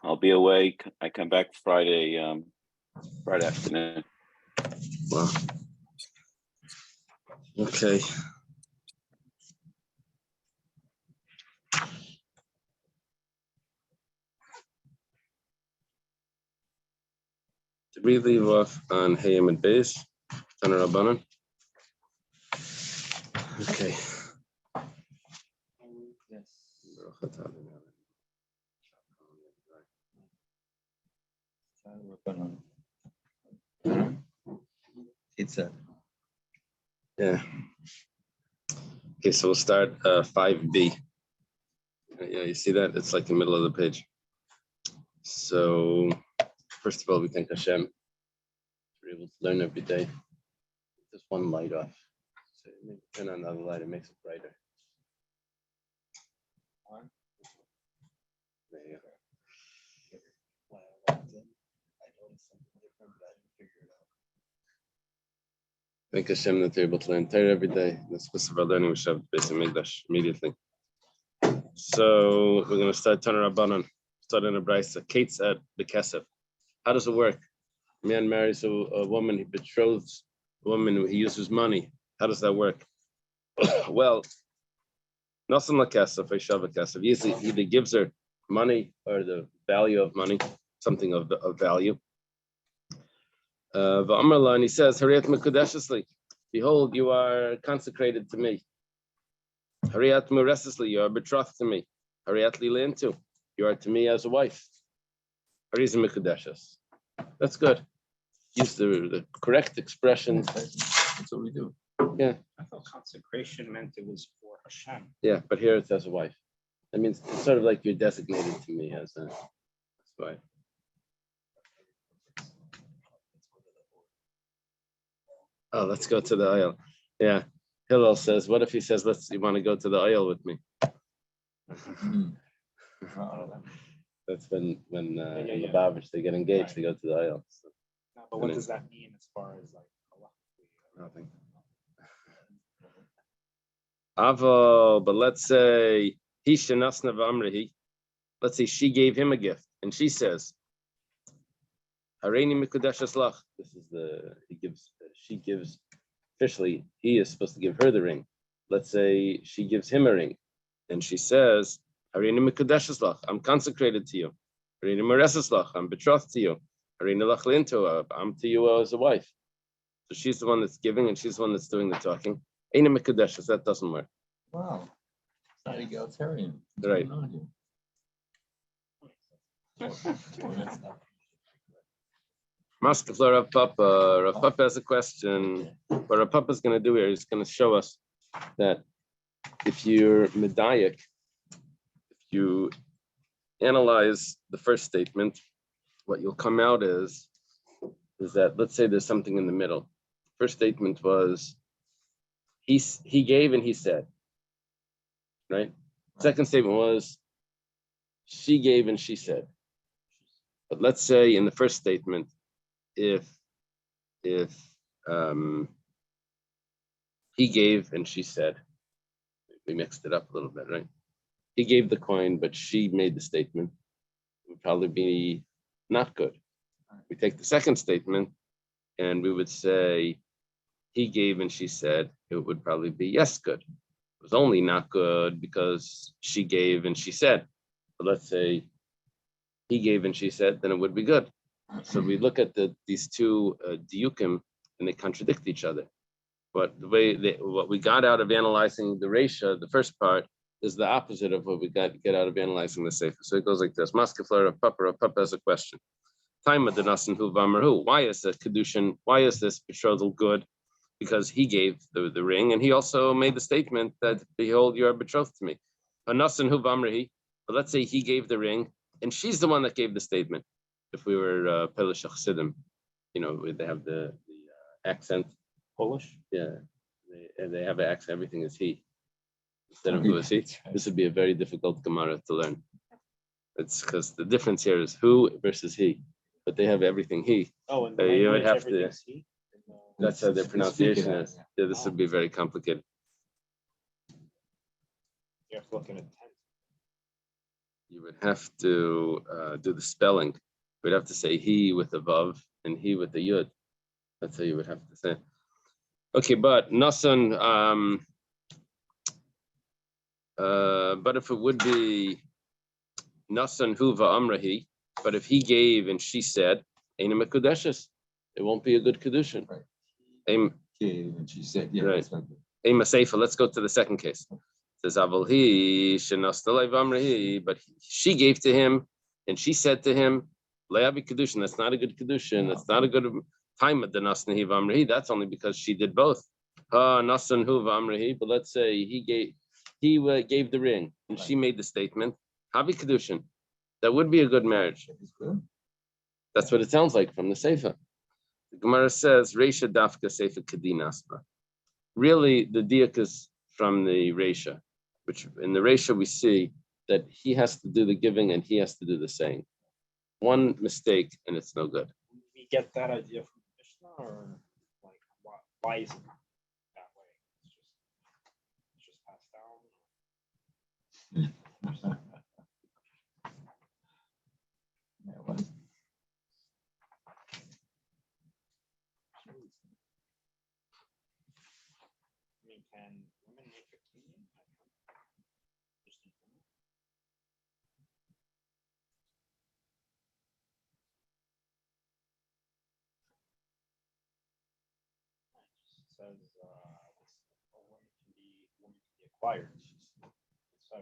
I'll be away. I come back Friday afternoon. Wow. Okay. Did we leave off on Hayam and Beis? Taner Rabbanan? Okay. Pizza. Yeah. Okay, so we'll start 5B. Yeah, you see that? It's like the middle of the page. So, first of all, we thank Hashem. We're able to learn every day. Just one light off. So turn on another light, it makes it brighter. There you go. When I walked in, I noticed something different, but I didn't figure it out. Thank Hashem that they're able to learn Torah every day. That's supposed to learning we should have Beis Hamikdash immediately. So we're going to start Taner Rabbanan. Start in a brisa. Kate's at the Kesef. How does it work? A man marries a woman, he betroths a woman, he uses money. How does that work? Well, Nasan la Kesef, Aishav Kesef. He either gives her money or the value of money, something of value. And he says, Hariyat Mekudeshesli, behold, you are consecrated to me. Hariyat Muresesli, you are betrothed to me. Hariyat Lilintu, you are to me as a wife. Harizah Mekudeshes. That's good. Use the correct expressions. That's what we do. Yeah. I thought consecration meant it was for Hashem. Yeah, but here it's as a wife. That means it's sort of like you're designated to me as a wife. Oh, let's go to the aisle. Yeah. Hillel says, what if he says, you want to go to the aisle with me? That's when in the Bavish, they get engaged, right. They go to the aisle. So. No, but what does that mean as far as like nothing. Avo, but let's say let's say she gave him a gift and she says, Hareini Mikudeshes Lach. This is she gives officially, he is supposed to give her the ring. Let's say she gives him a ring and she says, Hareini Mikudeshes Lach, I'm consecrated to you. Hareini Mereses Lach, I'm betrothed to you. Hareini Lach Linto, I'm to you as a wife. So she's the one that's giving and she's the one that's doing the talking. Aina Mikudeshes, that doesn't work. Wow. It's not egalitarian. Right. Master Rav Papa. Rav Papa has a question. What Rav Papa is going to do here is going to show us that if you're medayik, if you analyze the first statement, what you'll come out is that, let's say there's something in the middle. First statement was, he gave and he said, right? Second statement was, she gave and she said. But let's say in the first statement, if he gave and she said, we mixed it up a little bit, right? He gave the coin, but she made the statement, it would probably be not good. We take the second statement and we would say, he gave and she said, it would probably be yes, good. It was only not good because she gave and she said. But let's say he gave and she said, then it would be good. So we look at these two diukim and they contradict each other. But the way what we got out of analyzing the Reisha, the first part, is the opposite of what we get out of analyzing the Sefer. So it goes like this. Maskefler of Papa has a question. Time of the Nasan Hu Vamarhu. Why is this Kiddushin? Why is this betrothal good? Because he gave the ring and he also made the statement that, behold, you are betrothed to me. A Nasan Hu Vamrahi. But let's say he gave the ring and she's the one that gave the statement. If we were Polish Chassidim, they have the accent. Polish? Yeah. They have an accent, everything is he. Instead of who is he. This would be a very difficult Gemara to learn. It's because the difference here is who versus he. But they have everything he. Oh, and you would have to. He? That's how their pronunciation is. Yeah, this would be very complicated. You have to look in a tent. you would have to do the spelling. We'd have to say he with the vav and he with the yud. That's how you would have to say. Okay, but nasan. But if it would be nasan huva amrahi, but if he gave and she said, "Eina mekudeshes," it won't be a good kedushin. Right. Aim. And she said, yeah, Right. that's not good. Ema seifa. Let's go to the second case. It says aval he shenastalei v'amrahi, but she gave to him and she said to him, "Le'abi kedushin." That's not a good kedushin. That's not a good time at the nasnahi v'amrahi. That's only because she did both. Nasan hu v'amrahi. But let's say he gave the ring and she made the statement, "Habi kedushin." That would be a good marriage. It's good. That's what it sounds like from the seifa. The Gemara says, "Reisha dafka seifa kedinaspa." Really, the diak is from the Reisha, which in the Reisha we see that he has to do the giving and he has to do the saying. One mistake and it's no good. We get that idea from Mishnah, or like why is it that way? It's just passed down. Yeah, it was. I mean, can women make a communion? Just in general? It says a woman can be acquired. So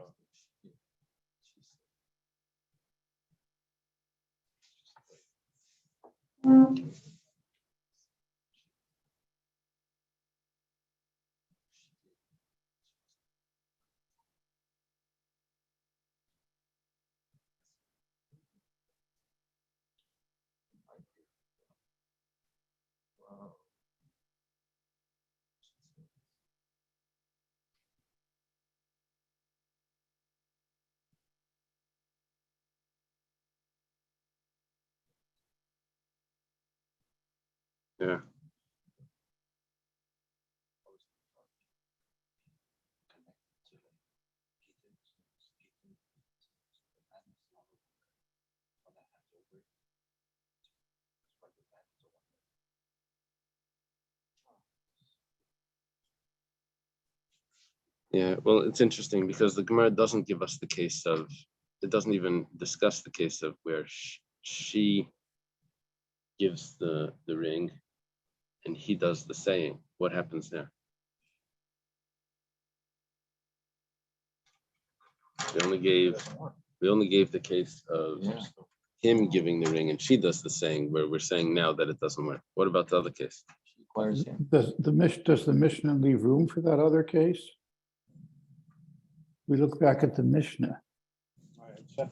Wow. Yeah. Yeah, well, it's interesting because the Gemara doesn't give us the case of, it doesn't even discuss the case of where she gives the ring and he does the saying. What happens there? We only gave the case of Yeah. him giving the ring and she does the saying, where we're saying now that it doesn't work. What about the other case? She acquires him. Does the Mishnah leave room for that other case? We look back at the Mishnah. all right, check.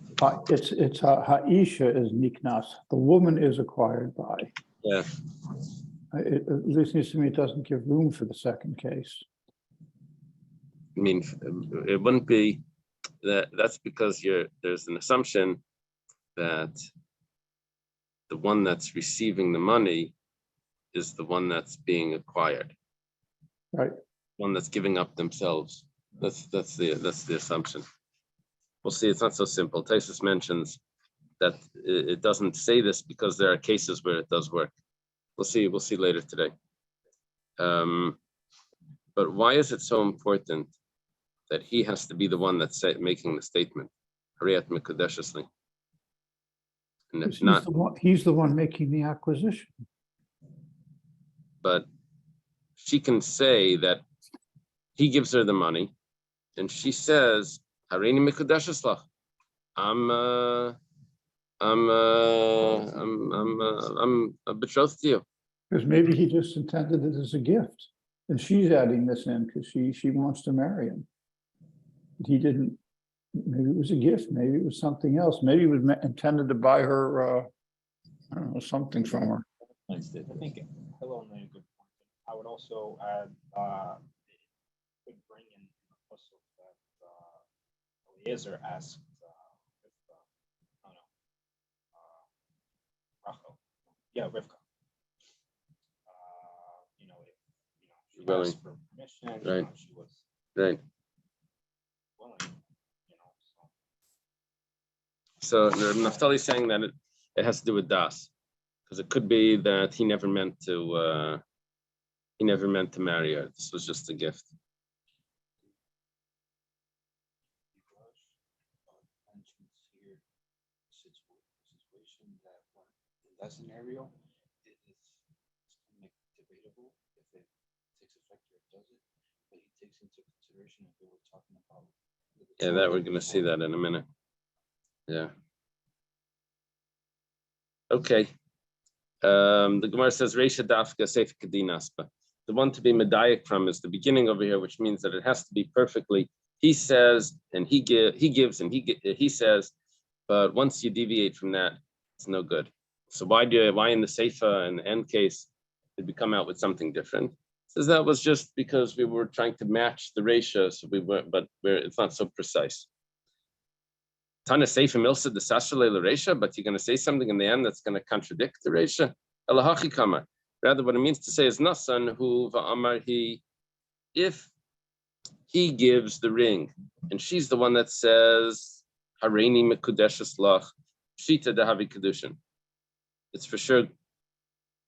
It's Ha'isha is niknas. The woman is acquired by. Yeah. It at least seems to me it doesn't give room for the second case. I mean, it wouldn't be that's because there's an assumption that the one that's receiving the money is the one that's being acquired. Right. One that's giving up themselves. That's the assumption. We'll see. It's not so simple. Taisus mentions that it doesn't say this because there are cases where it does work. We'll see later today. But why is it so important that he has to be the one that's making the statement? Hariyat Mekudeshesli. And if not, He's the one making the acquisition. but she can say that he gives her the money and she says, Harini Mekudesheslach. I'm betrothed to you. Because maybe he just intended it as a gift. And she's adding this in because she wants to marry him. He didn't, maybe it was a gift, maybe it was something else. Maybe it was intended to buy her, I don't know, something from her. I think Hillel made a good point. I would also add it could bring in the puzzle that Eliezer asked Rachel. Yeah, Rivka. If she Willing. asked for permission, Right. she was Right. willing, so. So Naftali is saying that it has to do with das, because it could be that he never meant to marry her. This was just a gift. Mentions here situation that when in that scenario, it is like debatable if it takes effect or it doesn't, but he takes into consideration if we were talking about. Yeah, that we're going to see that in a minute. Yeah. Okay. The Gemara says Reisha Dafka Seif Kadinaspa. The one to be medayik from is the beginning over here, which means that it has to be perfectly. He says, and he gives, and he says, but once you deviate from that, it's no good. So why in the Seifa and the end case did we come out with something different? Says that was just because we were trying to match the ratio, so it's not so precise. Tana Seifa Milsa the Sashalei Resha, but you're going to say something in the end that's going to contradict the Resha. Elahachi Kamar. Rather, what it means to say is Nasan who va'amar he, if he gives the ring, and she's the one that says Hareini Mekudeshes Lach Shita Dahavi Kedushin. It's for sure.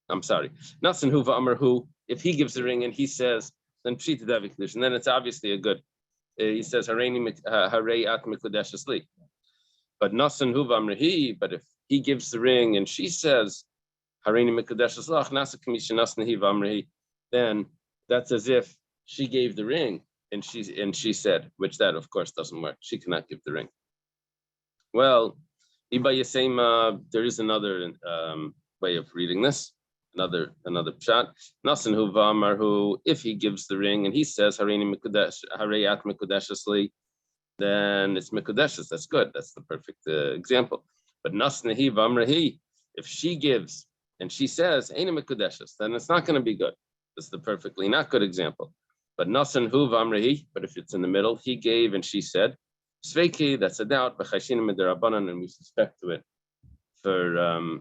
I'm sorry. Nasan hu va'amar hu. If he gives the ring and he says, then Shita Dahavi Kedushin. Then it's obviously a good. He says Hareini Harei At Mekudeshes Li. But Nasan hu va'amar he. But if he gives the ring and she says Hareini Mekudeshes Lach Nasa Kamisha Nasan hi va'amar he, then that's as if she gave the ring and she said, which that of course doesn't work. She cannot give the ring. Well, there is another way of reading this, another pshat. Nasan hu va'amar hu, if he gives the ring and he says Hareini Mekudesh Hareyat Mekudeshes Li, then it's Mekudeshes. That's good. That's the perfect example. But Nasan hi va'amar hi, if she gives and she says Eina Mekudeshes, then it's not going to be good. That's the perfectly not good example. But Nasan hu va'amar hi, but if it's in the middle, he gave and she said, Sveiki, that's a doubt, and we suspect to it for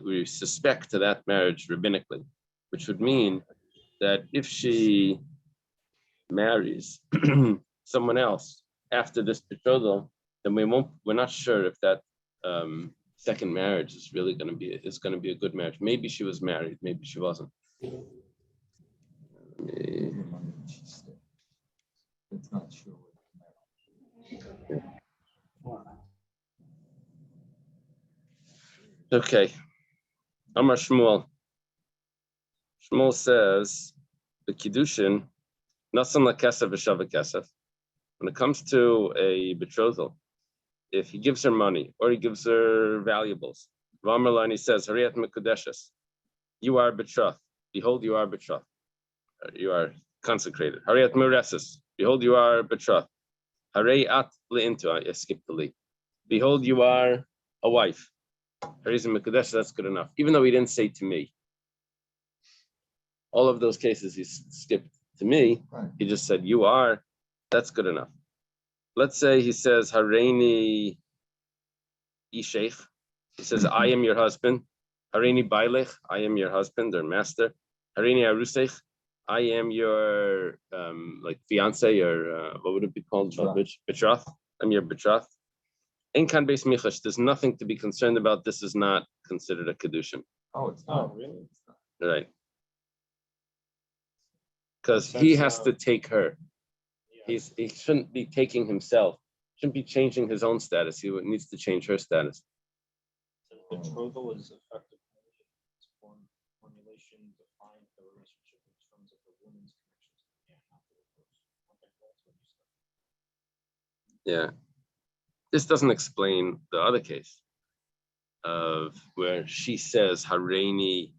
we suspect to that marriage rabbinically, which would mean that if she marries someone else after this betrothal, then we're not sure if that second marriage is really going to be a good marriage. Maybe she was married, maybe she wasn't. It's not sure. Okay. Amar Shmuel. Shmuel says the Kiddushin, Nasan la Kesef v'shava Kesef. When it comes to a betrothal, if he gives her money or he gives her valuables, Ramalani says, Hariyat Mekudeshes, you are betrothed. Behold, you are betrothed. You are consecrated. Hariyat Mureses, behold, you are betrothed. Hariyat Le'intu, I skipped the li. Behold, you are a wife. Hariyat Mekudesh, that's good enough. Even though he didn't say to me. All of those cases he skipped to me. Right. He just said, you are, that's good enough. Let's say he says, Hareini Isheich. He says, I am your husband. Hareini Bailech, I am your husband or master. Hareini Aruseich, I am your like fiance or what would it be called? Betrothed. I'm your betrothed. In kan beis michash, there's nothing to be concerned about. This is not considered a kedushin. Oh, it's not really. It's not. Right. Because he has to take her. Yeah. He shouldn't be taking himself. Shouldn't be changing his own status. He needs to change her status. So the betrothal is effective formulation define the relationship in terms of the woman's connections to the man, not the reverse. Yeah. This doesn't explain the other case of where she says Hareini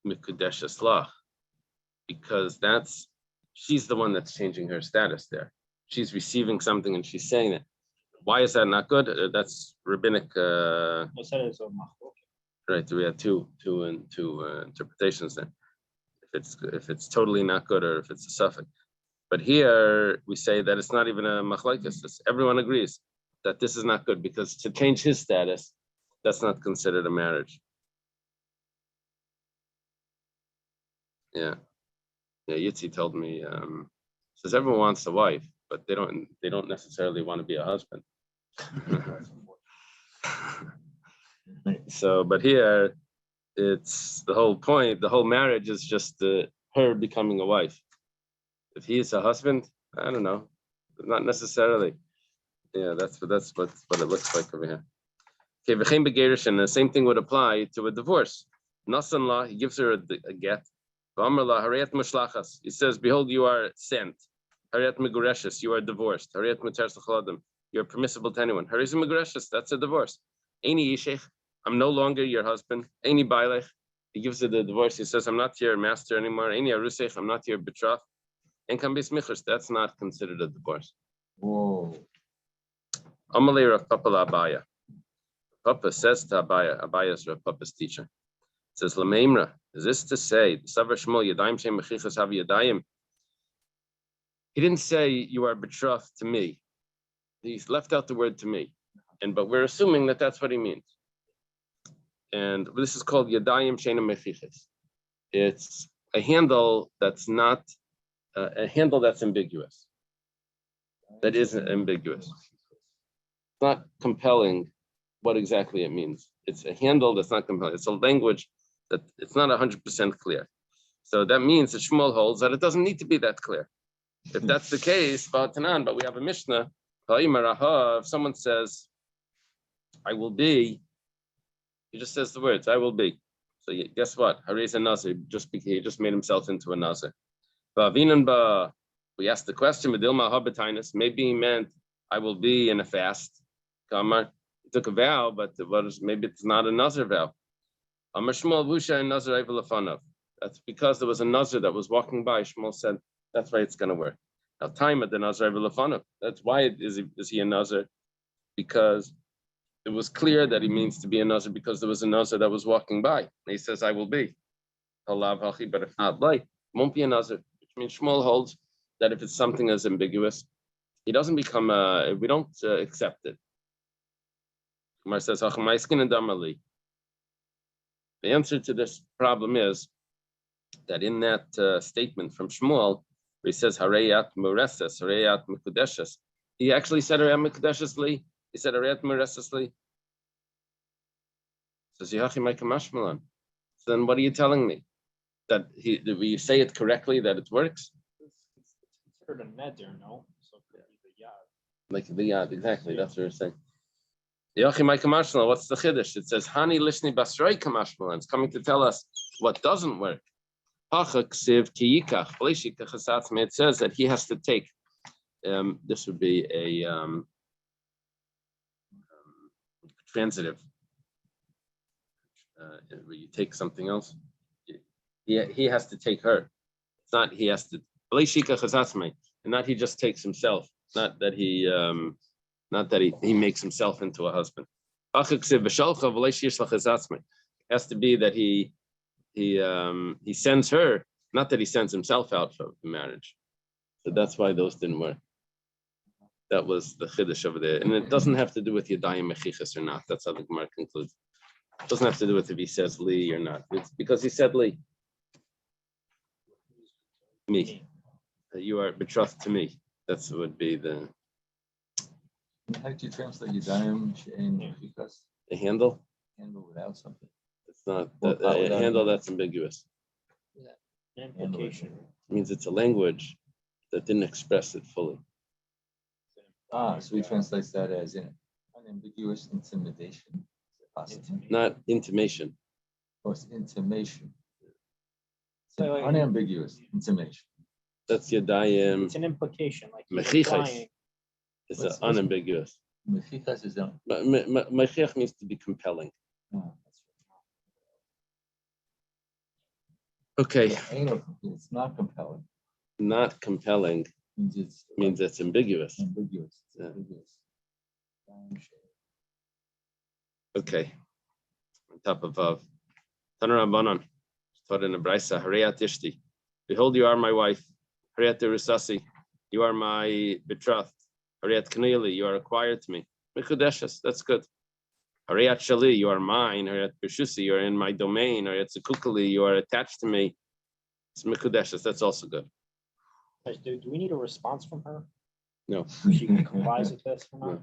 Mikudesh Aslach, because she's the one that's changing her status there. She's receiving something and she's saying it. Why is that not good? That's rabbinic. Right, we have two interpretations there. If it's totally not good or if it's a suffix. But here we say that it's not even a machlokes. Everyone agrees that this is not good because to change his status, that's not considered a marriage. Yeah. Yitzi told me, says everyone wants a wife, but they don't necessarily want to be a husband. So, but here, it's the whole point. The whole marriage is just her becoming a wife. If he is a husband, I don't know, not necessarily. Yeah, that's what it looks like over here. Okay, v'chein begerushin, the same thing would apply to a divorce. Nasan-la, he gives her a get. V'amar-la, harayat mushlachas. He says, behold, you are sent. Harayat megureshes, you are divorced. Harayat mutar s'chaladim, you are permissible to anyone. Harayat megureshes, that's a divorce. Eini yishech, I'm no longer your husband. Eini bailech, he gives her the divorce. He says, I'm not your master anymore. Eini arusech, I'm not your betrothed. And can be smichus, that's not considered a divorce. Whoa. Amalei Rav Papa Abaya. Papa says to Abaya, Abaya is Rav Papa's teacher. It says, Lameimra, is this to say, Savar Shmuel Yadayim Shem Mechichas Hav Yadayim? He didn't say you are betrothed to me. He's left out the word to me. But we're assuming that that's what he means. And this is called Yadayim Sheina Mechichas. It's a handle that's not, a handle that's ambiguous. That isn't ambiguous. It's not compelling what exactly it means. It's a handle that's not compelling. It's a language that it's not 100% clear. So that means that Shmuel holds that it doesn't need to be that clear. If that's the case, but we have a Mishnah. If someone says, I will be, he just says the words, I will be. So guess what? Haray's a Nazir. He just made himself into a Nazir. We asked the question, maybe he meant, I will be in a fast. He took a vow, but maybe it's not a Nazir vow. That's because there was a Nazir that was walking by. Shmuel said, that's why it's going to work. Now, time at the Nazir. That's why is he a Nazir? Because it was clear that he means to be a Nazir because there was a Nazir that was walking by. And he says, I will be. But if not, won't be a Nazir. Which means Shmuel holds that if it's something as ambiguous, he doesn't become we don't accept it. Kumar says, the answer to this problem is that in that statement from Shmuel, where he says, Harayat Mureses, Harayat Mekudeshes, he actually said Harayat Mekudeshes li, he said Harayat Mureses li. Says, so then what are you telling me? That will you say it correctly, that it works? It's considered a neder, no? So it could be the yad. Like the yad, exactly, that's what we're saying. What's the chiddush? It says Hani Lishni Basroi Kamashmalan. It's coming to tell us what doesn't work. It says that he has to take. This would be a transitive. Where you take something else. He has to take her. It's not he has to. And not he just takes himself. Not that he. Not that he makes himself into a husband. It has to be that he sends her, not that he sends himself out for the marriage. So that's why those didn't work. That was the chiddush over there. And it doesn't have to do with Yadayim Mechichas or not. That's how the Gemara concludes. It doesn't have to do with if he says Li or not. It's because he said Li. Me. That you are betrothed to me. That's what would be the... How did you translate Yadayim Shein Mechichas? The handle? Handle without something. It's not the handle that's ambiguous. Implication. It means it's a language that didn't express it fully. So he translates that as unambiguous intimidation. Not intimation. Or it's intimation. So, like, Unambiguous intimation. That's Yadayim. It's an implication, like he's Mechichas. implying. It's unambiguous. Mechichas is Mechich means to be compelling. Okay. It's not compelling. Not compelling means it's ambiguous. Ambiguous. It's Yeah. ambiguous. Okay. On top of Tanarabanan, taught in the Braisa, Harayat Ishti. Behold, you are my wife. Harayat Rusasi, you are my betrothed. Harayat Kanili, you are acquired to me. Mekudeshes, that's good. Harayat Shali, you are mine. Harayat Bishusi, you are in my domain. Harayat Sukukali, you are attached to me. It's Mekudeshes, that's also good. Do we need a response from her? No. She complies with this or not?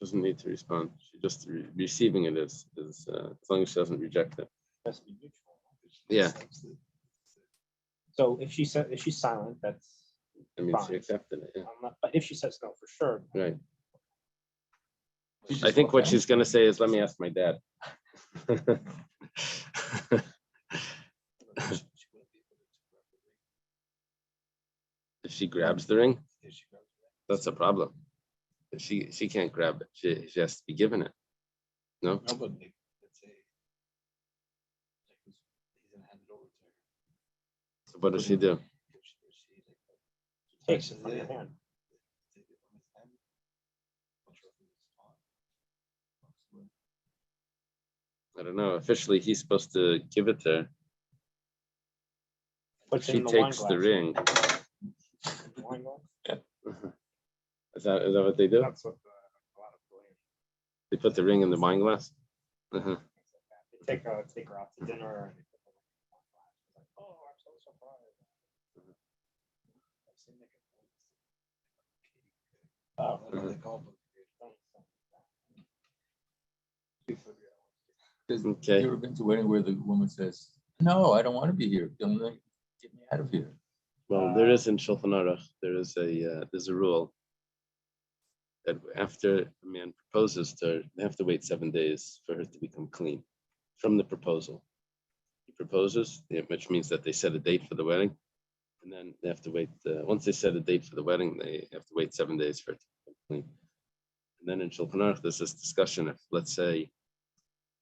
Doesn't need to respond. She just receiving it as long as she doesn't reject it. Has to be neutral. Yeah, So if she's silent, that's I mean, she fine. accepted it. Yeah. I'm not, but if she says no, for sure. Right. She just I think walked what out. she's gonna say is, "Let me ask my dad." If she grabs the ring, that's a problem. If she can't grab it. She has to be given it. No. No, but like, let's say, like, he's gonna hand it over to her. So what does she do? If she, like, Takes it from your hand. take it from his hand, not sure if it was on. I don't know. Officially, he's supposed to give it to her. Puts it She in the takes wine the glass. ring. Wine glass? Is that what they do? That's what a lot of Koreans They put the ring in the wine glass. Uh-huh. They take her out to dinner and they put the ring in the wine glass. It's like, oh, I'm so surprised. I've seen like Oh, I don't know what they call it. Okay. You ever been to a wedding where the woman says, "No, I don't want to be here. Get me out of here." Well, there is in Shulchan Aruch, there's a rule that after a man proposes to her, they have to wait 7 days for her to become clean from the proposal. He proposes, which means that they set a date for the wedding, and then they have to wait. Once they set a date for the wedding, they have to wait 7 days for it to become clean. And then in Shulchan Aruch, there's this discussion if, let's say,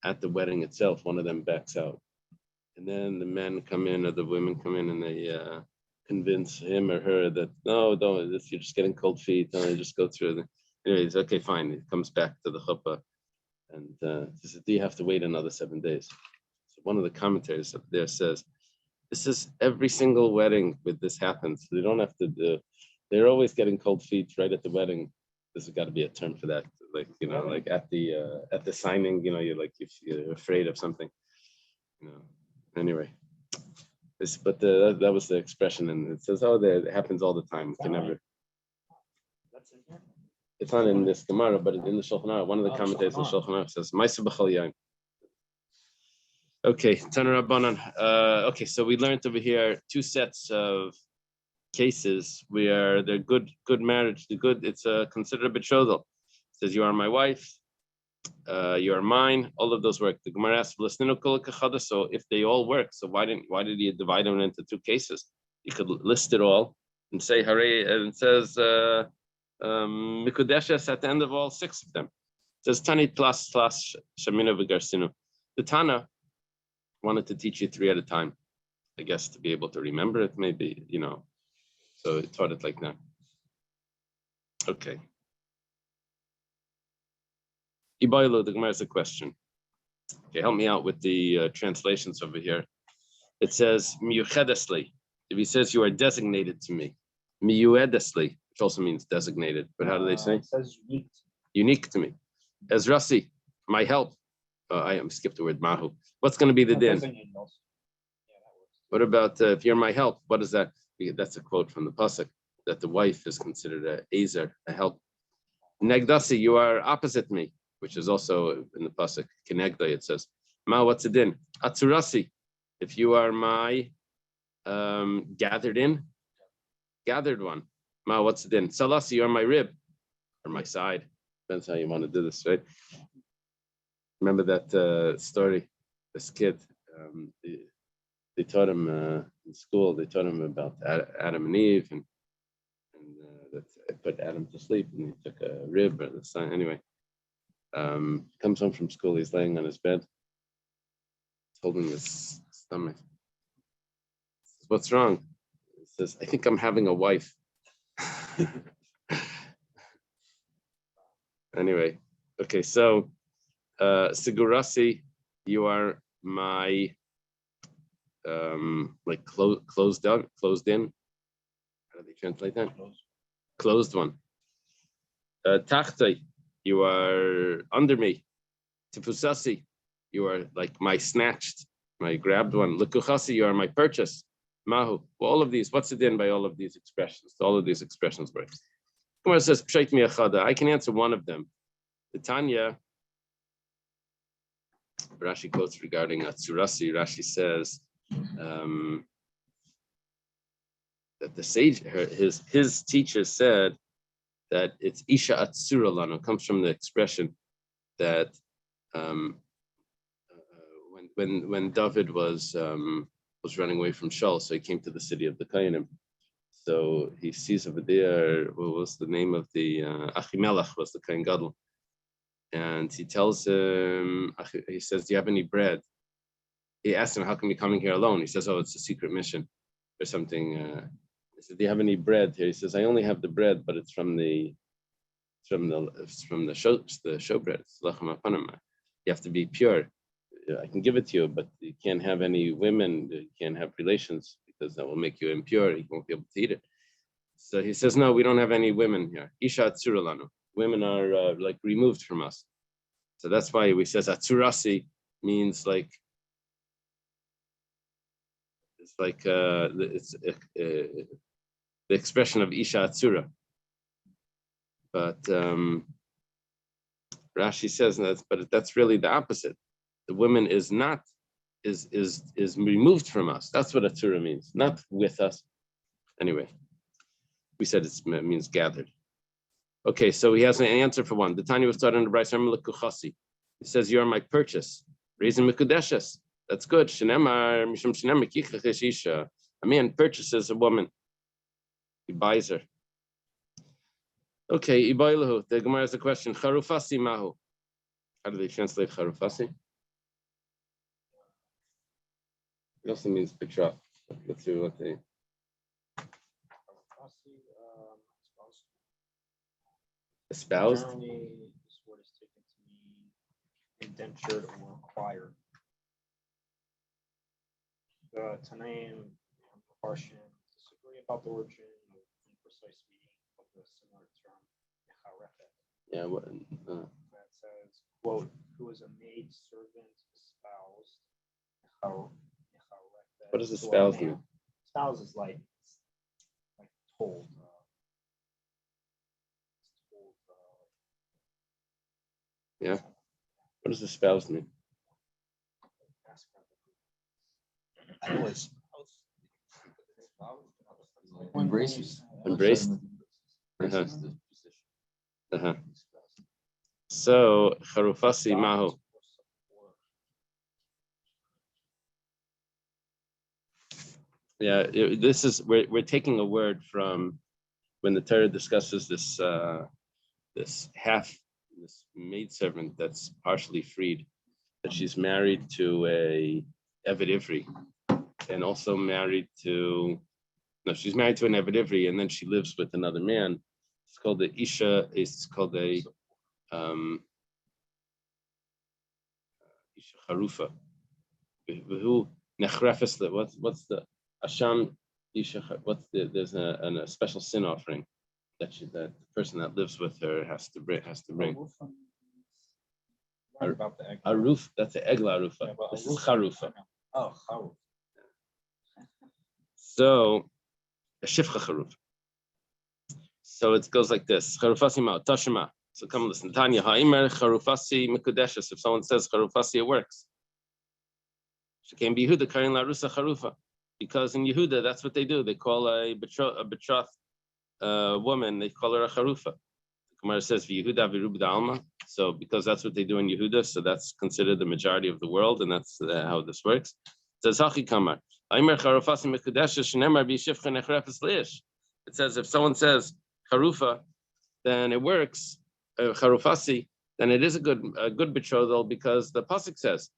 at the wedding itself, one of them backs out, and then the men come in or the women come in and they convince him or her that no, don't. You're just getting cold feet. No, you just go through the. Anyways, okay, fine. He comes back to the chuppah, and he says, "Do you have to wait another 7 days?" So one of the commentators up there says, "This is every single wedding with this happens. They don't have to do. They're always getting cold feet right at the wedding. There's got to be a term for that, like like at the signing. You're like if you're afraid of something. Anyway." But that was the expression, and it says, "Oh, it happens all the time. We can never." That's in here. It's not in this Gemara, but in the Shulchan Aruch, one of the Oh, commentators in Shulchan Shulchan Aruch says, "Ma'aseh b'chol yain." Okay, Taner Rabbanan. Okay, so we learned over here 2 sets of cases where they're good marriage. It's considered a betrothal. It says, "You are my wife. You are mine." All of those work. The Gemara asks, so if they all work, so why did he divide them into 2 cases? You could list it all and say hare, and it says mikudeshes at the end of all 6 of them. It says Tani plus Shamina v'Garsinu. The Tana wanted to teach you 3 at a time, I guess, to be able to remember it, maybe, so it taught it like that. Okay. Ibaylo, the Gemara has a question. Okay, help me out with the translations over here. It says miyuchedesli. If he says you are designated to me, miyuedesli, which also means designated. But how do they say? It says unique. Unique to me. Ezrasi, my help. I am skipped the word mahu. What's going to be the din? Designated also. Yeah, that works. What about if you're my help? What is that? That's a quote from the pasuk that the wife is considered a ezer, a help. Negdasi, you are opposite me, which is also in the pasuk. Kenegda, it says, Ma, what's the din? Atsurasi, if you are my gathered one. Ma, what's the din? Salasi, you are my rib or my side. Depends how you want to do this, right? Remember that story? This kid, they taught him in school. They taught him about Adam and Eve, and that put Adam to sleep, and he took a rib or the son. Anyway, comes home from school. He's laying on his bed, holding his stomach. Says, "What's wrong?" He says, "I think I'm having a wife." Anyway, okay, so Sigurasi, you are my like closed in. How do they translate that? Closed one. Tachtai, you are under me. Tifusasi, you are like my snatched, my grabbed one. Lukuchasi, you are my purchase. Mahu. Well, all of these, what's it in by all of these expressions? All of these expressions work. Gemara says, Psheit mi achada. I can answer one of them. The Tanya, Rashi quotes regarding Atzurasi. Rashi says that the sage, his teacher said that it's Isha Atzura Lanu, comes from the expression that when David was running away from Shaul, so he came to the city of the Kainim. So he sees over there, what was the name of the Achimelech was the Kain Gadol, and he tells him, he says, "Do you have any bread?" He asks him, "How come you're coming here alone?" He says, "Oh, it's a secret mission or something." He said, "Do you have any bread here?" He says, "I only have the bread, but it's from the showbread. It's lechem hapanama. You have to be pure. I can give it to you, but you can't have any women. You can't have relations because that will make you impure. You won't be able to eat it." So he says, "No, we don't have any women here. Isha atzuralanu. Women are like removed from us." So that's why we says atzurasi means like it's like the expression of Isha atzura. But Rashi says that's really the opposite. The woman is removed from us. That's what atzura means, not with us. Anyway, we said it means gathered. Okay, so he has an answer for one. The Tanya was taught in the Brayso. He says, "You are my purchase." Raising mikudeshes. That's good. Shenemar mishum shenemar kichach isha. A man purchases a woman. He buys her. Okay, Ibailahu. The Gemara has a question. Charufasi mahu. How do they translate charufasi? It also means betrothed. Let's see what they. Espoused. Generally, this word is taken to mean indentured or acquired. The Tanaim and Parshin disagree about the origin and precise meaning of the similar term necharefet. Yeah. That says, quote, "Who is a maid servant espoused." What does to a espoused man. mean? Espoused is like told. Yeah. What does espoused mean? I was. Embraces. Embraced? Embraces the position. So charufasi mahu. Yeah, this is we're taking a word from when the Torah discusses this maidservant that's partially freed, that she's married to a Eved Ivri, and also she's married to an Eved Ivri, and then she lives with another man. It's called the Isha. It's called a Isha Charufa. Who nechrefes? What's the Asham Isha? There's a special sin offering that the person that lives with her has to bring. Right about the egg. Aruf, that's an egla arufa. Yeah, but This is arufa, charufa. Oh, charuf. So a shifcha charuf. So it goes like this: charufasi ma tashima. So come listen. Tanya haimer charufasi mikudeshes. If someone says charufasi, it works. She can be Yehuda karin larusa charufa, because in Yehuda that's what they do. They call a betrothed woman. They call her a charufa. The Gemara says Yehuda virub alma. So because that's what they do in Yehuda, so that's considered the majority of the world, and that's how this works. It says Hachi Kamar. It says if someone says charufa, then it works. Charufasi, then it is a good betrothal, because the pasuk says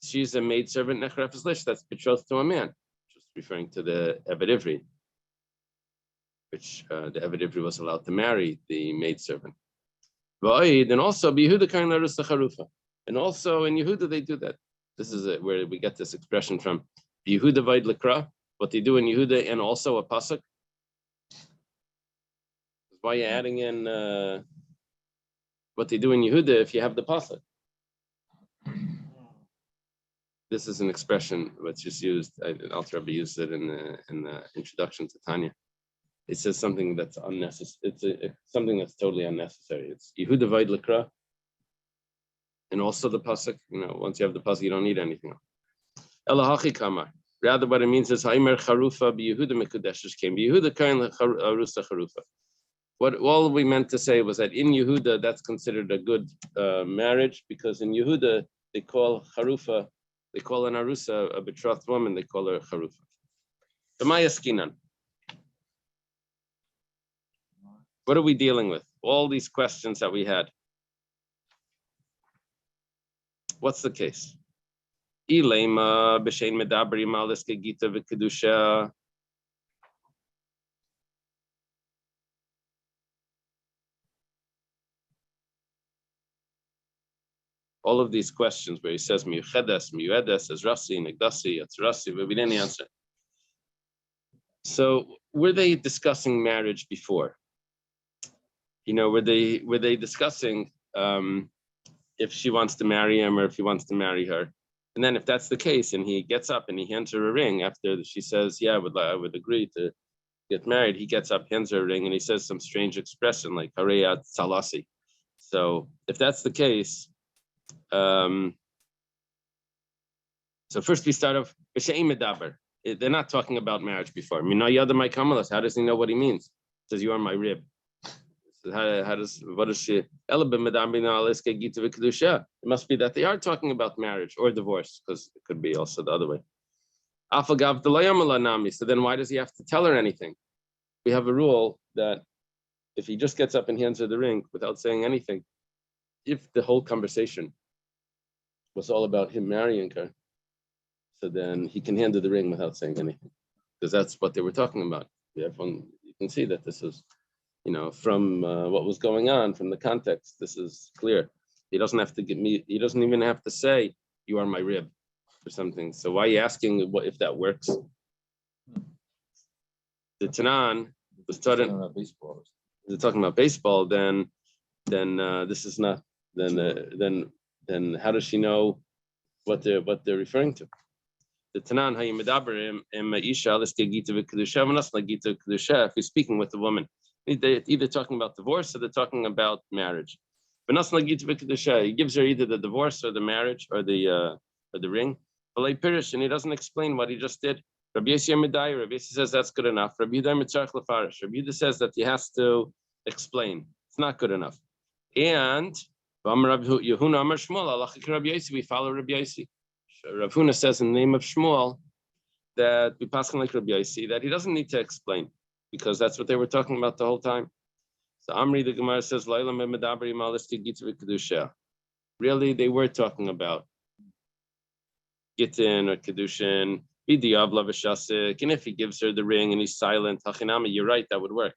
she's a maidservant nechrefes lish, that's betrothed to a man, just referring to the Eved Ivri, which the Eved Ivri was allowed to marry the maidservant. And also Yehuda kain larusa charufa, and also in Yehuda they do that. This is where we get this expression from. Yehuda vaid lekra, what they do in Yehuda, and also a pasuk. Why are you adding in what they do in Yehuda if you have the pasuk? This is an expression which is used. Alter Rebbe used it in the introduction to Tanya. It says something that's unnecessary. It's something that's totally unnecessary. It's Yehuda vaid lekra. And also the pasuk, once you have the pasuk, you don't need anything else. Elahachi kamar. Rather, what it means is Haimer Charufa Yehuda Mikudeshes came. Yehuda Kain Arusa Charufa. What all we meant to say was that in Yehuda, that's considered a good marriage, because in Yehuda they call Charufa, they call an Arusa a betrothed woman, they call her Charufa. The Maya Skinan. What are we dealing with? All these questions that we had. What's the case? Ilema b'shein medabri malis kegita v'kedusha. All of these questions where he says miyuchedes, miyuedes, ezrasi, negdasi, atzrasi, but we didn't answer. So were they discussing marriage before? Were they discussing if she wants to marry him or if he wants to marry her? And then if that's the case, and he gets up and he hands her a ring after she says, yeah, I would agree to get married, he gets up, hands her a ring, and he says some strange expression like Hareyat Salasi. So if that's the case, so first we start off, they're not talking about marriage before. How does he know what he means? He says, you are my rib. What is she? It must be that they are talking about marriage or divorce, because it could be also the other way. So then why does he have to tell her anything? We have a rule that if he just gets up and hands her the ring without saying anything, if the whole conversation was all about him marrying her, so then he can hand her the ring without saying anything, because that's what they were talking about. You can see that this is, from what was going on, from the context, this is clear. He doesn't have to he doesn't even have to say, you are my rib or something. So why are you asking if that works? The Tanan was talking about baseball. They're talking about baseball, then this is not, then how does she know what they're referring to? The Tanan if he's speaking with the woman, they're either talking about divorce or they're talking about marriage. He gives her either the divorce or the marriage or the ring. And he doesn't explain what he just did. Rabbi Yossi says that's good enough. Rabbi Yehuda says that he has to explain. It's not good enough. And we follow Rabbi Yossi. Rav Huna says in the name of Shmuel that we pass like Rabbi Yossi, that he doesn't need to explain, because that's what they were talking about the whole time. So Amri, the Gemara says, really, they were talking about Gittin or Kiddushin, and if he gives her the ring and he's silent, you're right, that would work.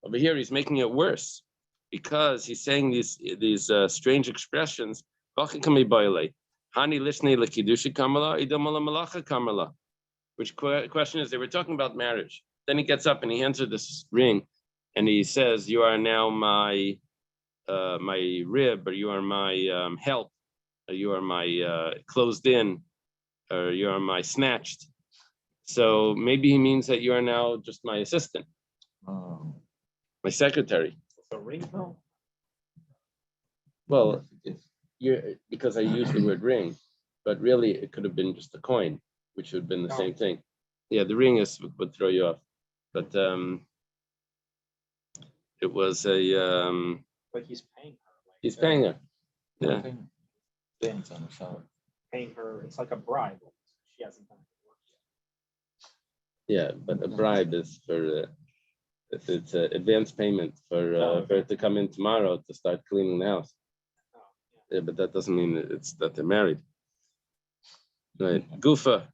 Over here, he's making it worse, because he's saying these strange expressions. Which question is, they were talking about marriage. Then he gets up and he hands her this ring, and he says, you are now my rib, or you are my help, or you are my closed in, or you are my snatched. So maybe he means that you are now just my assistant, my secretary. The ring though? Well, because I used the word ring, but really it could have been just a coin, which would have been the same thing. Yeah, the ring would throw you off, but it was a. But he's paying her. He's paying her. Yeah. Paying her. It's like a bribe. She hasn't done the work yet. Yeah, but a bribe is for. It's an advance payment for it to come in tomorrow to start cleaning the house. Yeah, but that doesn't mean that they're married. Right. Gufa.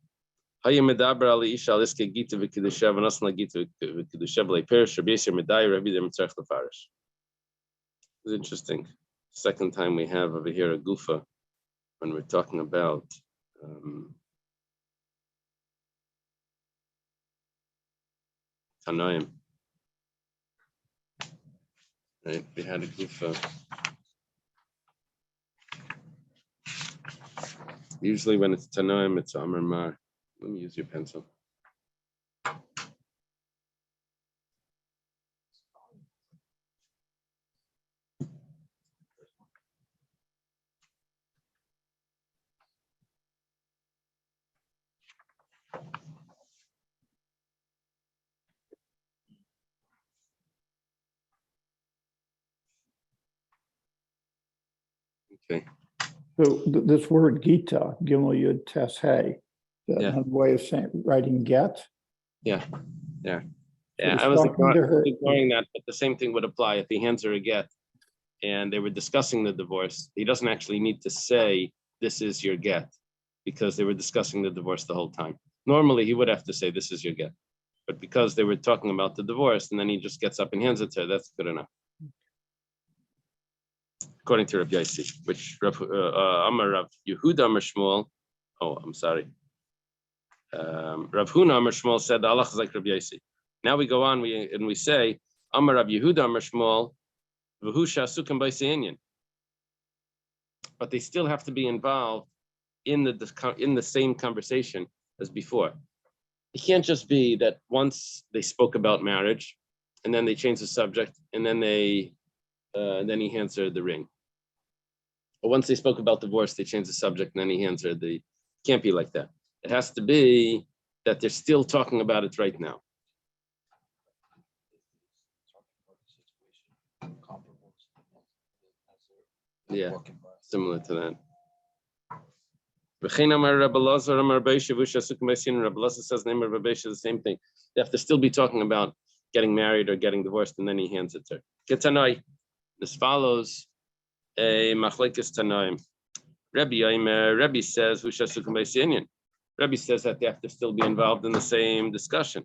It's interesting. Second time we have over here a gufa when we're talking about Tanoim. Right, we had a gufa. Usually when it's Tanoim, it's Amar Mar. Let me use your pencil. Okay. So this word Gita, Gimel Yud Tes Hey, that Yeah. another way of saying, writing get? Yeah. So Yeah, he's I was talking to her. ignoring that, but the same thing would apply if he hands her a get and they were discussing the divorce. He doesn't actually need to say, this is your get, because they were discussing the divorce the whole time. Normally, he would have to say, this is your get. But because they were talking about the divorce, and then he just gets up and hands it to her, that's good enough. According to Rav Yaisi, which Amar Rav Yehuda Amar Shmuel, oh, I'm sorry. Rav Huna Amar Shmuel said, Allah is like Rav Yaisi. Now we go on, we say, Amar Rav Yehuda Amar Shmuel, V'hu Shasukim B'Seinian. But they still have to be involved in the same conversation as before. It can't just be that once they spoke about marriage, and then they changed the subject, and then then he hands her the ring. Or once they spoke about divorce, they changed the subject, and then he hands her the. Can't be like that. It has to be that they're still talking about it right now. Yeah, similar to that. Rabbi Lazar says name of Rabbi is the same thing. They have to still be talking about getting married or getting divorced, and then he hands it to her. Ketanoi. This follows a machlekes tanoim. Rabbi says Rabbi says that they have to still be involved in the same discussion.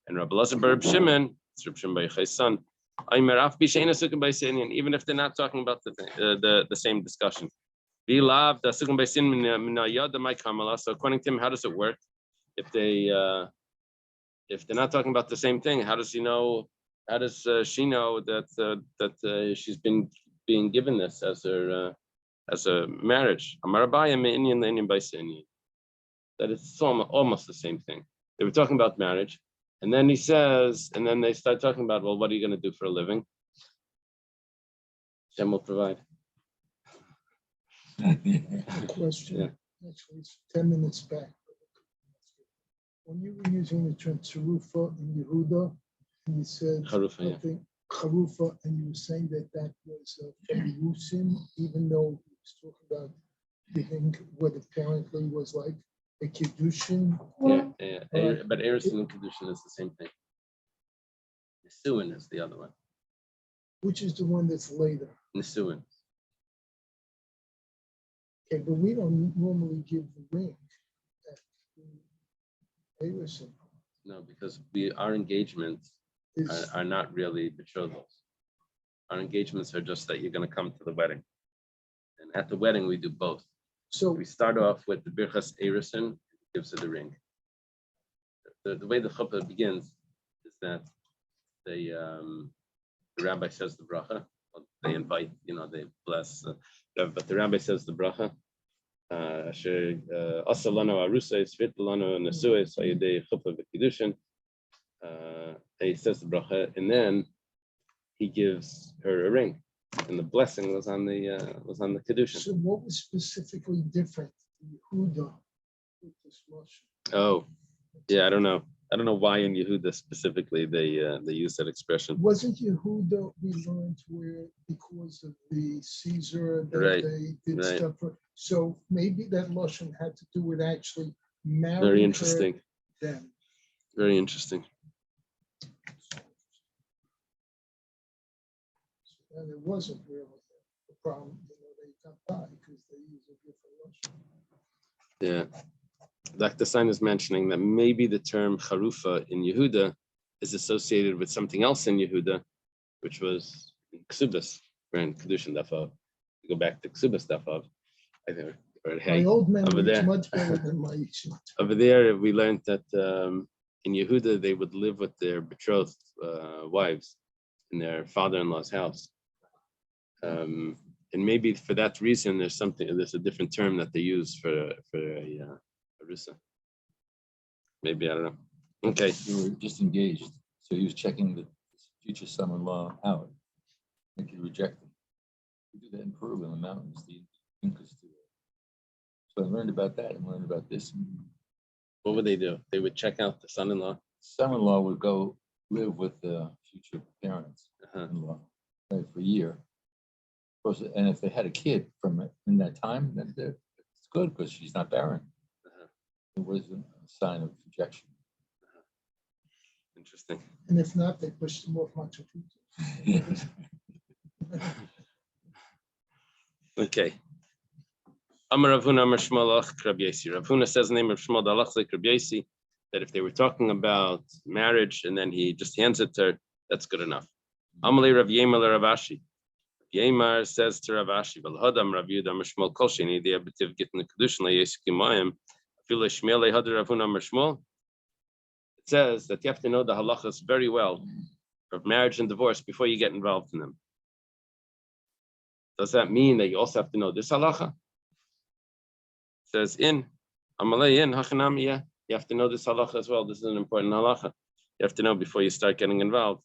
And Rabbi Lazar Bar Shimon, it's Rabbi Shimon Bar Chaysan, even if they're not talking about the same discussion. So according to him, how does it work? If they're not talking about the same thing, how does he know? How does she know that she's been being given this as a marriage? That it's almost the same thing. They were talking about marriage, and then he says, and then they start talking about, well, what are you going to do for a living? Shem will provide. Question, Yeah. actually, it's 10 minutes back. When you were using the term Tzarufa in Yehuda, and you said, Charufa, I yeah. think, Charufa, and you were saying that was from Rusin, even though he was talking about being what apparently was like a Kiddushin. Yeah. But Erusin and Kiddushin is the same thing. Nisuin is the other one. Which is the one that's later. Nisuin. Okay, but we don't normally give the ring at Erusin. No, because our engagements are not really betrothals. Our engagements are just that you're going to come to the wedding. And at the wedding, we do both. So We start off with the Birchas Erusin, gives her the ring. The way the chuppah begins is that the rabbi says the bracha. They invite, they bless. But the rabbi says the bracha. Asalano arusa svitlano nesue sayidei chuppah v'kiddushin. He says the bracha, and then he gives her a ring, and the blessing was on the kiddushin. So what was specifically different in Yehuda with this Russian? Oh, yeah, I don't know why in Yehuda specifically they use that expression. Wasn't Yehuda we learned where because of the Caesar that Right, they did right. stuff for, so maybe that Russian had to do with actually marrying Very her interesting. then. Very interesting. And it wasn't really the problem, they got by because they used a different Russian. Yeah. Dr. Stein is mentioning that maybe the term charufa in Yehuda is associated with something else in Yehuda, which was Ksubas. We're in Kiddushin Daf. We go back to Ksubas Daf. I think, My old over memory is there. much better than my ancient. Over there, we learned that in Yehuda they would live with their betrothed wives in their father-in-law's house. And maybe for that reason, there's a different term that they use for a Arisa. Maybe, I don't know. Okay. They were just engaged, so he was checking the future son-in-law out. I think he rejected him. We do that in Peru in the mountains. The Incas do that. So I learned about that and learned about this. What would they do? They would check out the son-in-law. Son-in-law would go live with the future parents, in-law, right, for a year. course, and if they had a kid from it in that time, then it's good because she's not barren. It was a sign of rejection. Interesting. And if not, they push them off Machu Picchu. Okay. Amar Rav Huna Amar Shmuel Alach Rabbi Yossi. Rav Huna says the name of Shmuel Alach like Rabbi Yossi, that if they were talking about marriage and then he just hands it to her, that's good enough. Amalei Rav Yemar Rav Ashi. Yemar says to Rav Ashi, "V'lhadam Rav Yehuda Amar Shmuel Kolshini the abitiv gittin the Kiddushin LaYesik Yimayim Afilu Shmuel LeHadar Rav Huna Amar Shmuel." It says that you have to know the halachas very well of marriage and divorce before you get involved in them. Does that mean that you also have to know this halacha? It says in Amalei in Hachanami, yeah, you have to know this halacha as well. This is an important halacha. You have to know before you start getting involved.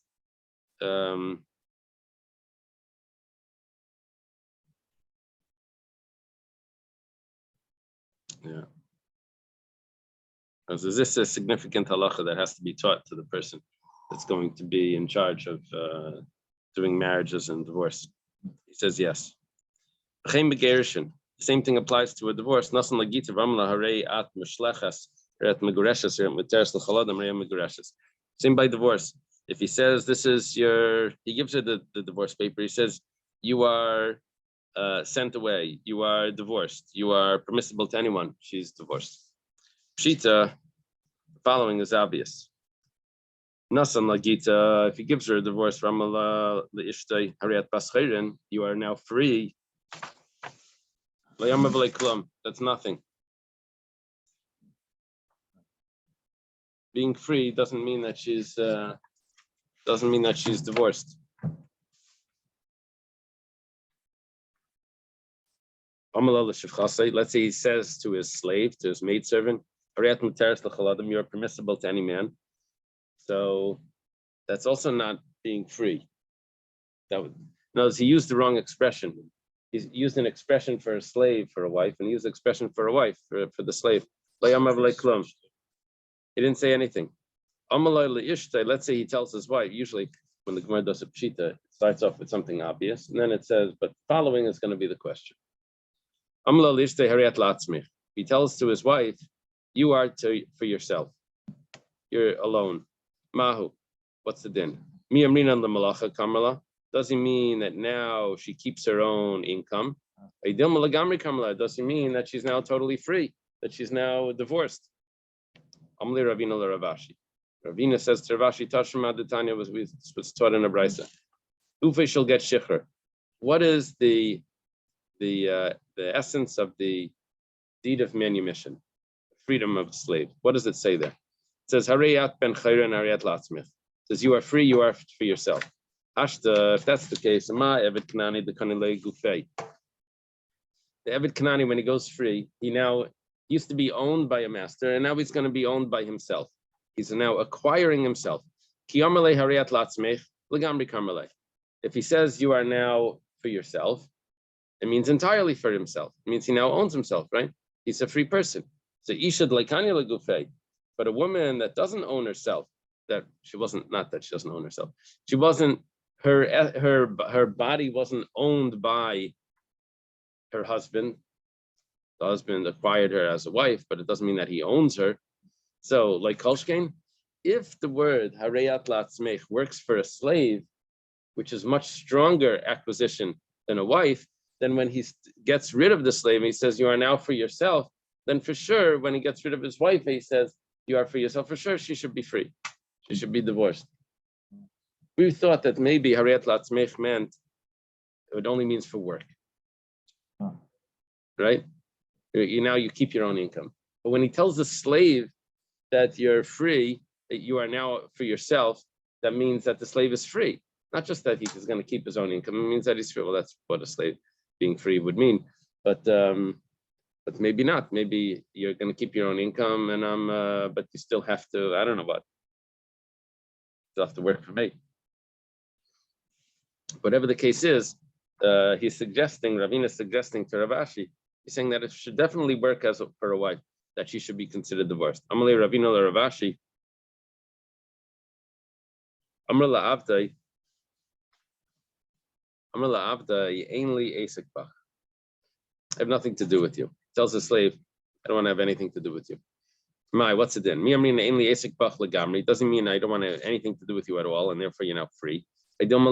Yeah. Because is this a significant halacha that has to be taught to the person that's going to be in charge of doing marriages and divorce? He says yes. The same thing applies to a divorce. Same by divorce. If he says this is your, he gives her the divorce paper. He says you are sent away. You are divorced. You are permissible to anyone. She's divorced. Pshita, the following is obvious. Nasan Lagita, if he gives her a divorce, Ramala Leishtai Hariat Bascheirin, you are now free. That's nothing. Being free doesn't mean that she's divorced. Let's say he says to his slave, to his maidservant, you're permissible to any man. So that's also not being free. Notice he used the wrong expression. He used an expression for a slave for a wife, and he used an expression for a wife for the slave. He didn't say anything. Let's say he tells his wife, usually when the Gemara does a pshita, it starts off with something obvious, and then it says, but following is going to be the question. He tells to his wife, you are for yourself. You're alone. Mahu. What's the din? Does he mean that now she keeps her own income? Does he mean that she's now totally free? That she's now divorced? Ravina says to Ravashi, Tashma Tanya was taught in a brisa. Ufe shall get shichur. What is the essence of the deed of manumission, freedom of the slave? What does it say there? It says Harayat ben Chayran Harayat Latzmich. It says you are free, you are for yourself. Ashta, if that's the case, Ma Eved Kanani the Kanilei Gufei. The Eved Kanani, when he goes free, he used to be owned by a master, and now he's going to be owned by himself. He's now acquiring himself. If he says you are now for yourself, it means entirely for himself. It means he now owns himself, right? He's a free person. So ishad leikani legufei. But a woman that doesn't own herself, not that she doesn't own herself. She wasn't, her body wasn't owned by her husband. The husband acquired her as a wife, but it doesn't mean that he owns her. So, like Kolshkein, if the word Harayat Latzmech works for a slave, which is much stronger acquisition than a wife, then when he gets rid of the slave, he says, you are now for yourself, then for sure, when he gets rid of his wife, he says, you are for yourself, for sure, she should be free. She should be divorced. We thought that maybe Harayat Latzmech meant it only means for work. Right? You keep your own income. But when he tells the slave that you're free, that you are now for yourself, that means that the slave is free. Not just that he's going to keep his own income, it means that he's free. Well, that's what a slave being free would mean. But maybe not. Maybe you're going to keep your own income, and but you still have to, I don't know what. Still have to work for me. Whatever the case is, Ravina is suggesting to Ravashi, he's saying that it should definitely work for a wife, that she should be considered divorced. Amalei Ravina Ravashi. Amrla Avdai. Amrla Abda, Ainli Asik Bach. I have nothing to do with you. Tells the slave, I don't want to have anything to do with you. My, what's it then? Me, I mean, Ainli Asik Bach Lagamri doesn't mean I don't want to anything to do with you at all, and therefore you're not free. I don't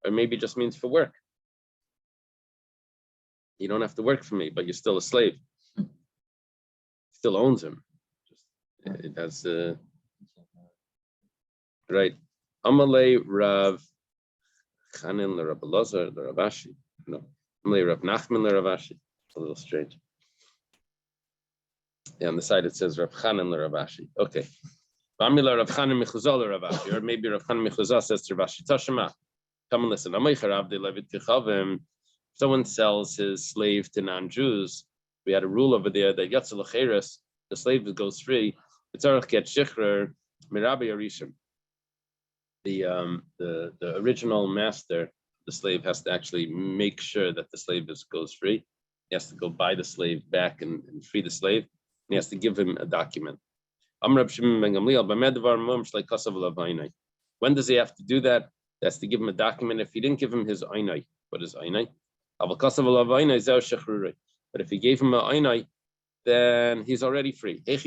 or maybe it just means for work. You don't have to work for me, but you're still a slave. Still owns him. It has right. Amalei Rav Chanin le Rav Elazar le Rav Ashi. No, Amalei Rav Nachman le Rav Ashi. It's a little strange. Yeah, on the side it says Rav Chanin le Rav Ashi. Okay. Amila Rav Chanin Mechuzah le Rav Ashi, or maybe Rav Chanin Mechuzah says to Rav Ashi. Tashema, come and listen. Amaycha Rav de Levit Kichavim. Someone sells his slave to non-Jews. We had a rule over there that Yatzel Lecheres, the slave goes free. Tzarech get shichrer mirabi arishim. The original master, the slave has to actually make sure that the slave goes free. He has to go buy the slave back and free the slave. And he has to give him a document. When does he have to do that? He has to give him a document. If he didn't give him his einai, what is einai? But if he gave him an einai, then he's already free. What is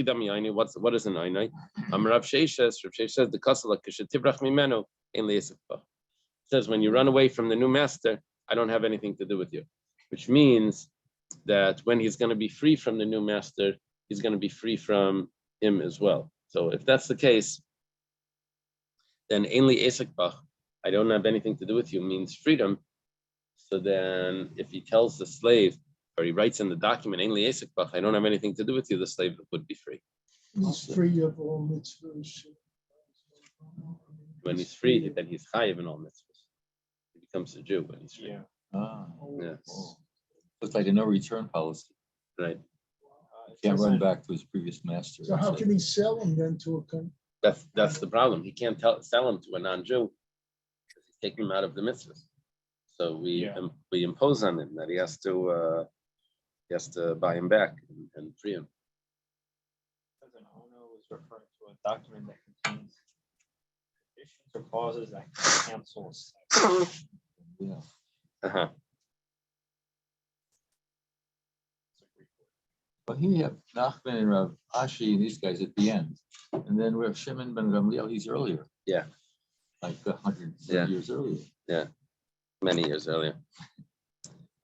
an einai? Rav Sheish says the kasala k'shetivrach mimenu ein le'esek bach. Says when you run away from the new master, I don't have anything to do with you, which means that when he's going to be free from the new master, he's going to be free from him as well. So if that's the case, then ein le'esek bach, I don't have anything to do with you, means freedom. So then if he tells the slave, or he writes in the document, I don't have anything to do with you, the slave would be free. He's free of all mitzvahs. When he's free, then he's chayiv in all mitzvahs. He becomes a Jew when he's free. Yeah. Ah, Yes. oh. It's like a no return policy. Right. Can't run back to his previous master. So how can he sell him then to a country? That's the problem. He can't sell him to a non-Jew. He's taking him out of the mitzvahs. So we impose on him that he has to buy him back and free him. As an owner was referring to a document that contains conditions or clauses that can cancel a sale. Yeah. Uh-huh. But he have Nachman and Rav Ashi and these guys at the end. And then Rav Shimon ben Gamliel, he's earlier. Yeah. Like 100 years earlier. Yeah. Many years earlier.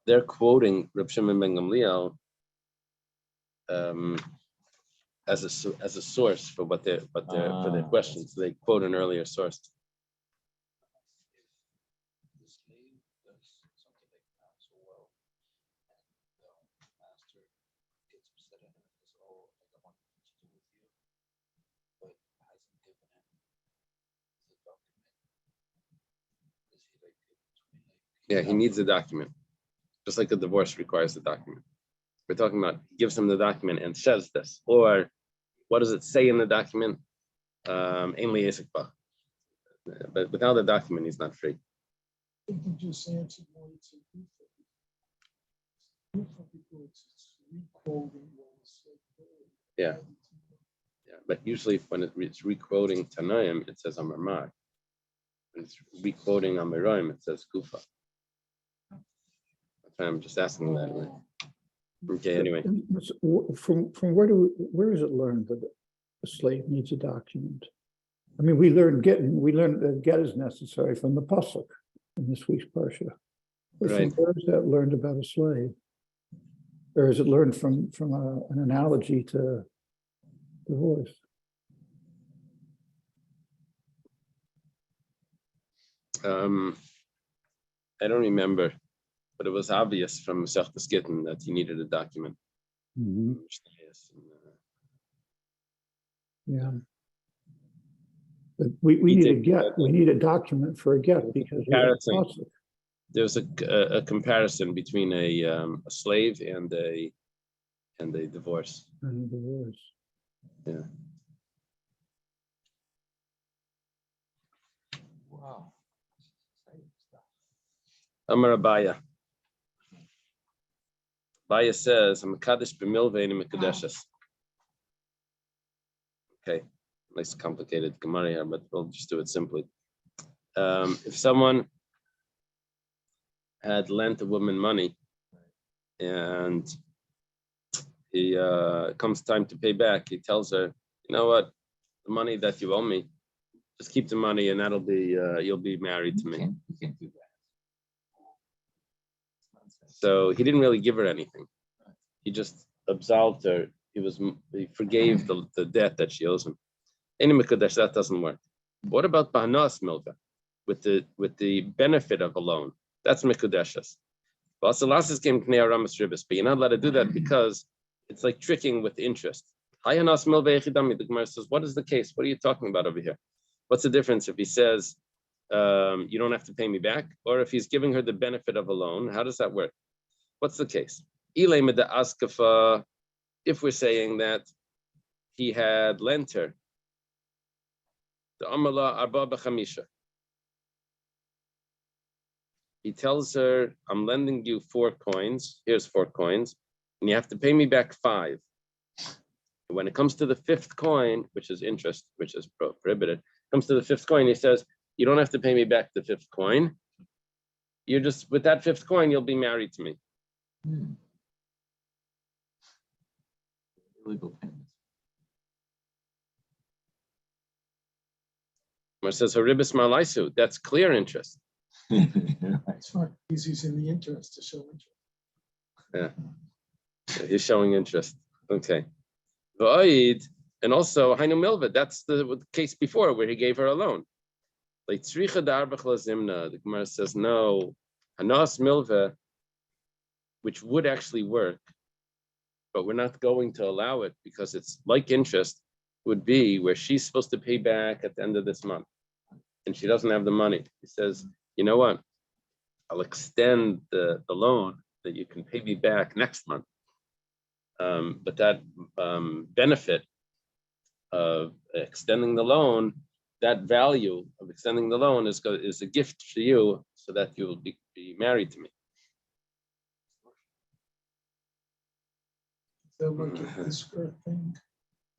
They're quoting Reb Shimon ben Gamliel as a source for for their questions. They quote an earlier source. The slave does something like that so well, and the master gets upset at him and says, "Oh, I don't want anything to do with you," but hasn't given him the document. Is he like Yeah, he needs a document. Just like a divorce requires a document. We're talking about he gives him the document and says this. Or what does it say in the document? But without the document, he's not free. I think you just answered more. It's a Gufa because it's re-quoting what was said earlier. Yeah. Yeah, but usually when it's re-quoting Tanaim, it says Amar. When it's re-quoting Amiroim, it says Kufa. I'm just asking that. Okay, anyway. From where is it learned that a slave needs a document? I mean, we learned that get is necessary from the pasuk in this week's parsha. Right. Where is that learned about a slave? Or is it learned from an analogy to divorce? I don't remember, but it was obvious from Masechta Gittin that he needed a document. Mm-hmm. Yeah. But we need a get. We need a document for a get because there's a comparison between a slave and a divorce. And a divorce. Yeah. Wow. Amar Abaya. Abaya says, "I'm a kaddish b'milvei and mekadeshes." Okay, nice complicated Gemara here, but we'll just do it simply. If someone had lent a woman money, and he comes time to pay back. He tells her, you know what, the money that you owe me, just keep the money, and that'll be you'll be married to me. You can't do that. So he didn't really give her anything. He just absolved her. He forgave the debt that she owes him. Any mikudesh, that doesn't work. What about bahnas milva, with the benefit of a loan? That's mikudeshes. Vasalasas came knei aramas ribis, but you're not allowed to do that because it's like tricking with interest. Hayanas milva echidami. The Gemara says, what is the case? What are you talking about over here? What's the difference if he says you don't have to pay me back, or if he's giving her the benefit of a loan? How does that work? What's the case? If we're saying that he had lent her, the Amala Arba B'Chamisha. He tells her, I'm lending you 4 coins. Here's 4 coins, and you have to pay me back 5. And when it comes to the 5th coin, which is interest, which is prohibited, comes to the 5th coin, he says, you don't have to pay me back the 5th coin. You're just, with that 5th coin, you'll be married to me. Illegal payments. Where it says haribis malaisu, that's clear interest. It's fine. He's using the interest to show interest. Yeah, he's showing interest. Okay. V'oid, and also hainu milva, that's the case before where he gave her a loan. Like tzricha darbach lazimna, the Gemara says no, hanas milva, which would actually work, but we're not going to allow it because it's like interest, would be where she's supposed to pay back at the end of this month and she doesn't have the money. He says, you know what, I'll extend the loan that you can pay me back next month. But that benefit of extending the loan, that value of extending the loan is a gift for you so that you will be married to me. So like a whisper thing.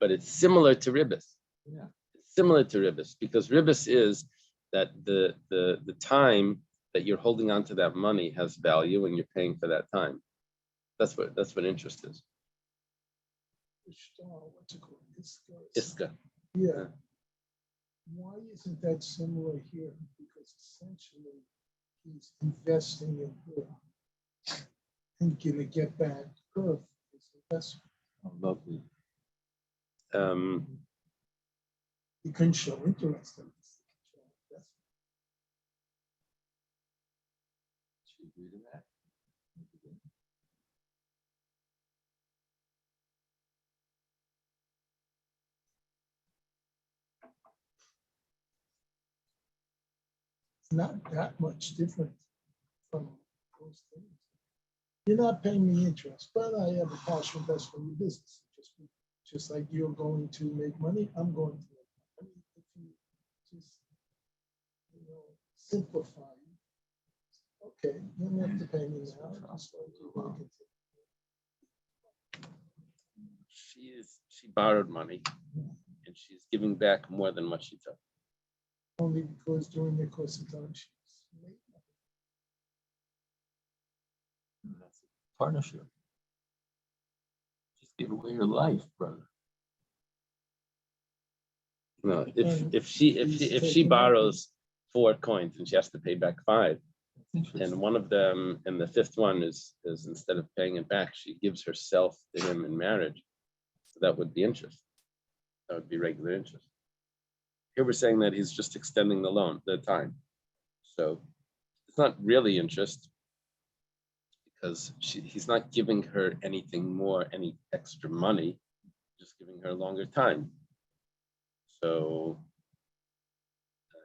But it's similar to ribis. Yeah. It's similar to ribis because ribis is that the time that you're holding on to that money has value and you're paying for that time. That's what interest is. What's it called? Iska. Yeah. Why isn't that similar here? Because essentially he's investing in her and gonna get back her his investment. Oh, lovely. You can show interest in this. Should we agree to that? It's not that much different from those things. You're not paying me interest, but I have a partial investment in your business. Just like you're going to make money, I'm going to make money. If you just, simplify. Okay, you don't have to pay me now. Just like you're working. She borrowed money and she's giving back more than what she took. Only because during the course of time, she's made money. That's a partnership. Just give away your life, brother. No, if she borrows 4 coins and she has to pay back 5, and one of them, and the 5th one is instead of paying it back, she gives herself to him in marriage. So that would be interest. That would be regular interest. Here we're saying that he's just extending the loan, the time. So it's not really interest because he's not giving her anything more, any extra money, just giving her a longer time. So,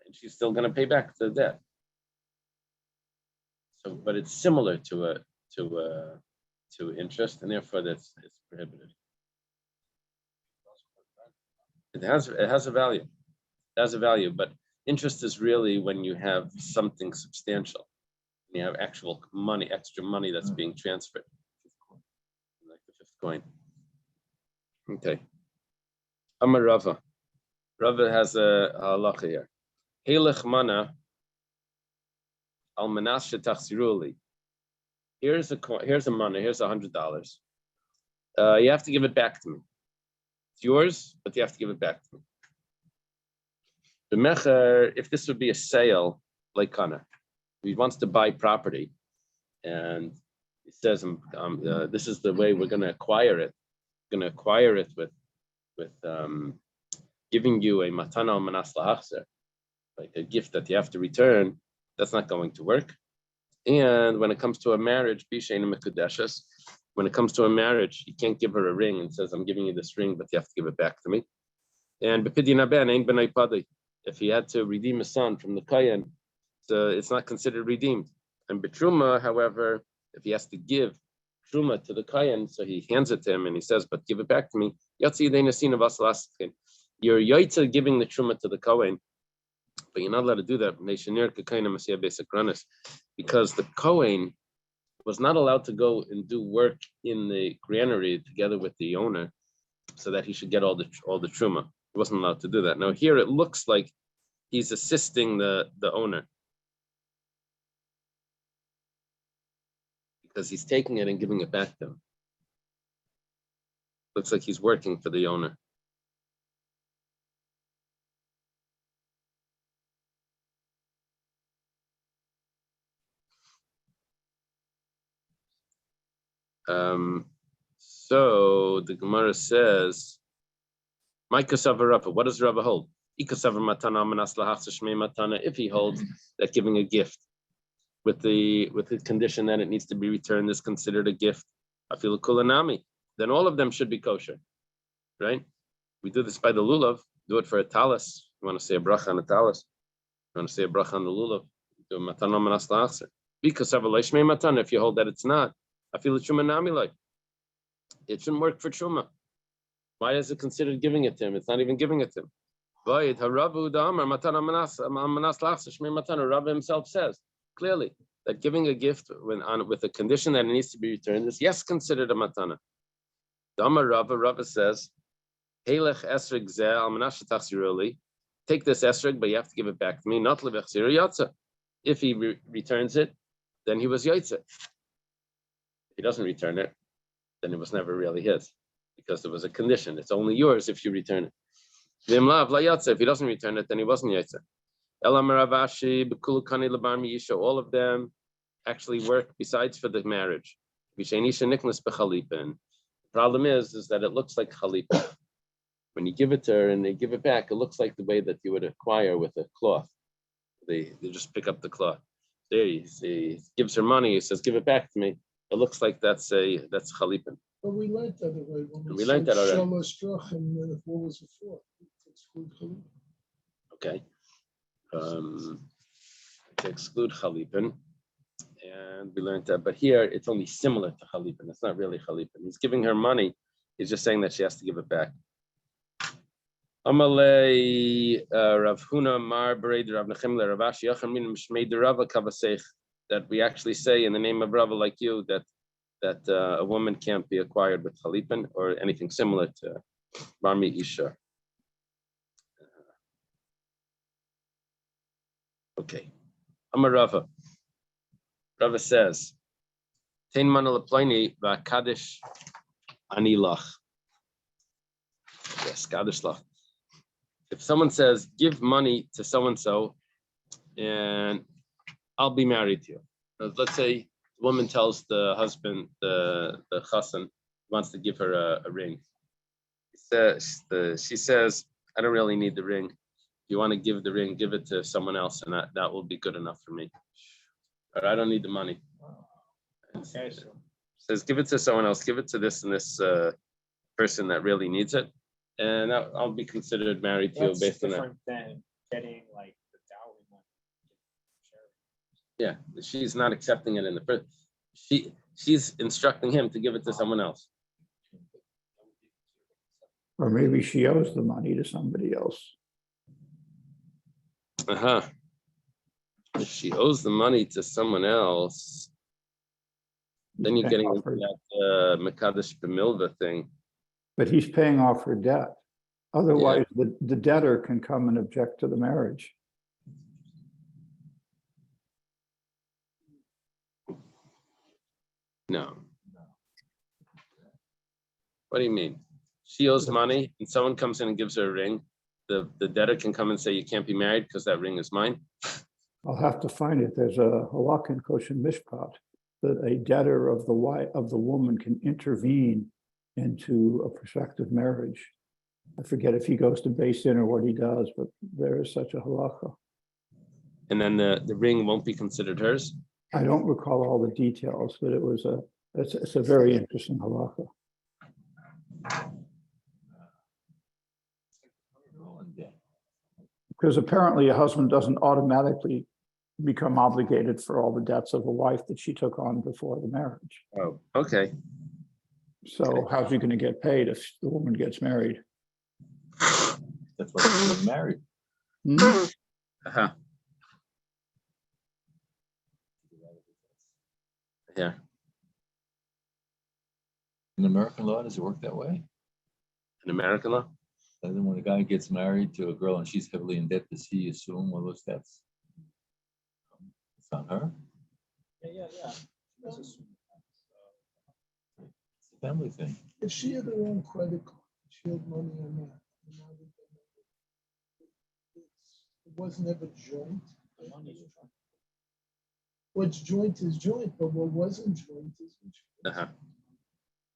and she's still going to pay back the debt. So, but it's similar to interest, and therefore it's prohibited. It has a value. It has a value, but interest is really when you have something substantial. You have actual money, extra money that's being transferred, like the 5th coin. Okay. Amar Rava. Rava has a halacha here. Helech mana al manas shetachziruli. here's a money, here's $100. You have to give it back to me. It's yours, but you have to give it back to me. The mecher, if this would be a sale, like Kana, he wants to buy property, and he says, "This is the way we're going to acquire it. We're going to acquire it with giving you a matana manas lahachzer, like a gift that you have to return." That's not going to work. And when it comes to a marriage, when it comes to a marriage, you can't give her a ring and says, "I'm giving you this ring, but you have to give it back to me." And if he had to redeem a son from the Kayan, so it's not considered redeemed. And Betruma, however, if he has to give Truma to the Kayan, so he hands it to him and he says, "But give it back to me." You're Yaitza giving the Truma to the Kayan, but you're not allowed to do that because the Kohen was not allowed to go and do work in the granary together with the owner so that he should get all the Truma. He wasn't allowed to do that. Now here it looks like he's assisting the owner because he's taking it and giving it back to him. Looks like he's working for the owner. So the Gemara says, what does Rava hold? If he holds that giving a gift with the condition that it needs to be returned is considered a gift, then all of them should be kosher, right? We do this by the lulav. Do it for a talis. You want to say a bracha on a talis? You want to say a bracha on the lulav? Do a matana manas lahachzer. Because if you hold that it's not, I feel truma nami like it shouldn't work for truma. Why is it considered giving it to him? It's not even giving it to him. Rabbi himself says clearly that giving a gift with a condition that it needs to be returned is yes considered a matana. Rabbi says, take this esrog, but you have to give it back to me. Not if he returns it, then he was yaitze. If he doesn't return it, then it was never really his, because there was a condition. It's only yours if you return it. If he doesn't return it, then he wasn't yaitze. All of them actually work besides for the marriage. The problem is that it looks like chalipa. When you give it to her and they give it back, it looks like the way that you would acquire with a cloth. They just pick up the cloth. There he gives her money. He says, "Give it back to me." It looks like that's chalipa. But we learned that already. We learned that already. What was it for? Okay. To exclude chalipin, and we learned that. But here it's only similar to chalipin. It's not really chalipin. He's giving her money. He's just saying that she has to give it back. Amalei Rav Huna Mar Bered Rav Nachem Rav Ashi Yachar Min Mishmei Derava Kavasech, that we actually say in the name of Rava like you that a woman can't be acquired with chalipin or anything similar to Barmi Isha. Okay. Amar Rava. Rava says, Tein mana leplaini va'kadish anilach. Yes, kadish lach. If someone says, give money to so-and-so and I'll be married to you. Let's say the woman tells the husband, the chassan, wants to give her a ring. She says, I don't really need the ring. If you want to give the ring, give it to someone else, and that will be good enough for me. Or I don't need the money. Okay, so Says, give it to someone else, give it to this and this person that really needs it, and I'll be considered married to you that's based on that. different than getting like the dowry money. Yeah, she's not accepting it in the first. She's instructing him to give it to someone else. Or maybe she owes the money to somebody else. If she owes the money to someone else, then you're getting into that Mekadesh B'milva thing. But he's paying off her debt. Otherwise, the debtor can come and object to the marriage. No. What do you mean? She owes money and someone comes in and gives her a ring. The debtor can come and say, you can't be married because that ring is mine. I'll have to find it. There's a halakha in Kosher Mishpat that a debtor of the wife of the woman can intervene into a prospective marriage. I forget if he goes to Beis Din or what he does, but there is such a halakha. And then the ring won't be considered hers. I don't recall all the details, but it's a very interesting halakha. Because apparently a husband doesn't automatically become obligated for all the debts of a wife that she took on before the marriage. Oh, okay. So how's he going to get paid if the woman gets married? That's why they're getting married. Hmm? Uh-huh. Yeah. In American law, does it work that way? In American law? And then when a guy gets married to a girl and she's heavily in debt, does he assume all those debts? It's on her. Yeah. That's assuming It's a family thing. If she had her own credit card, she had money on that. and now they've been married, it wasn't ever joint. the money is joint. What's joint is joint, but what wasn't joint is. Uh-huh.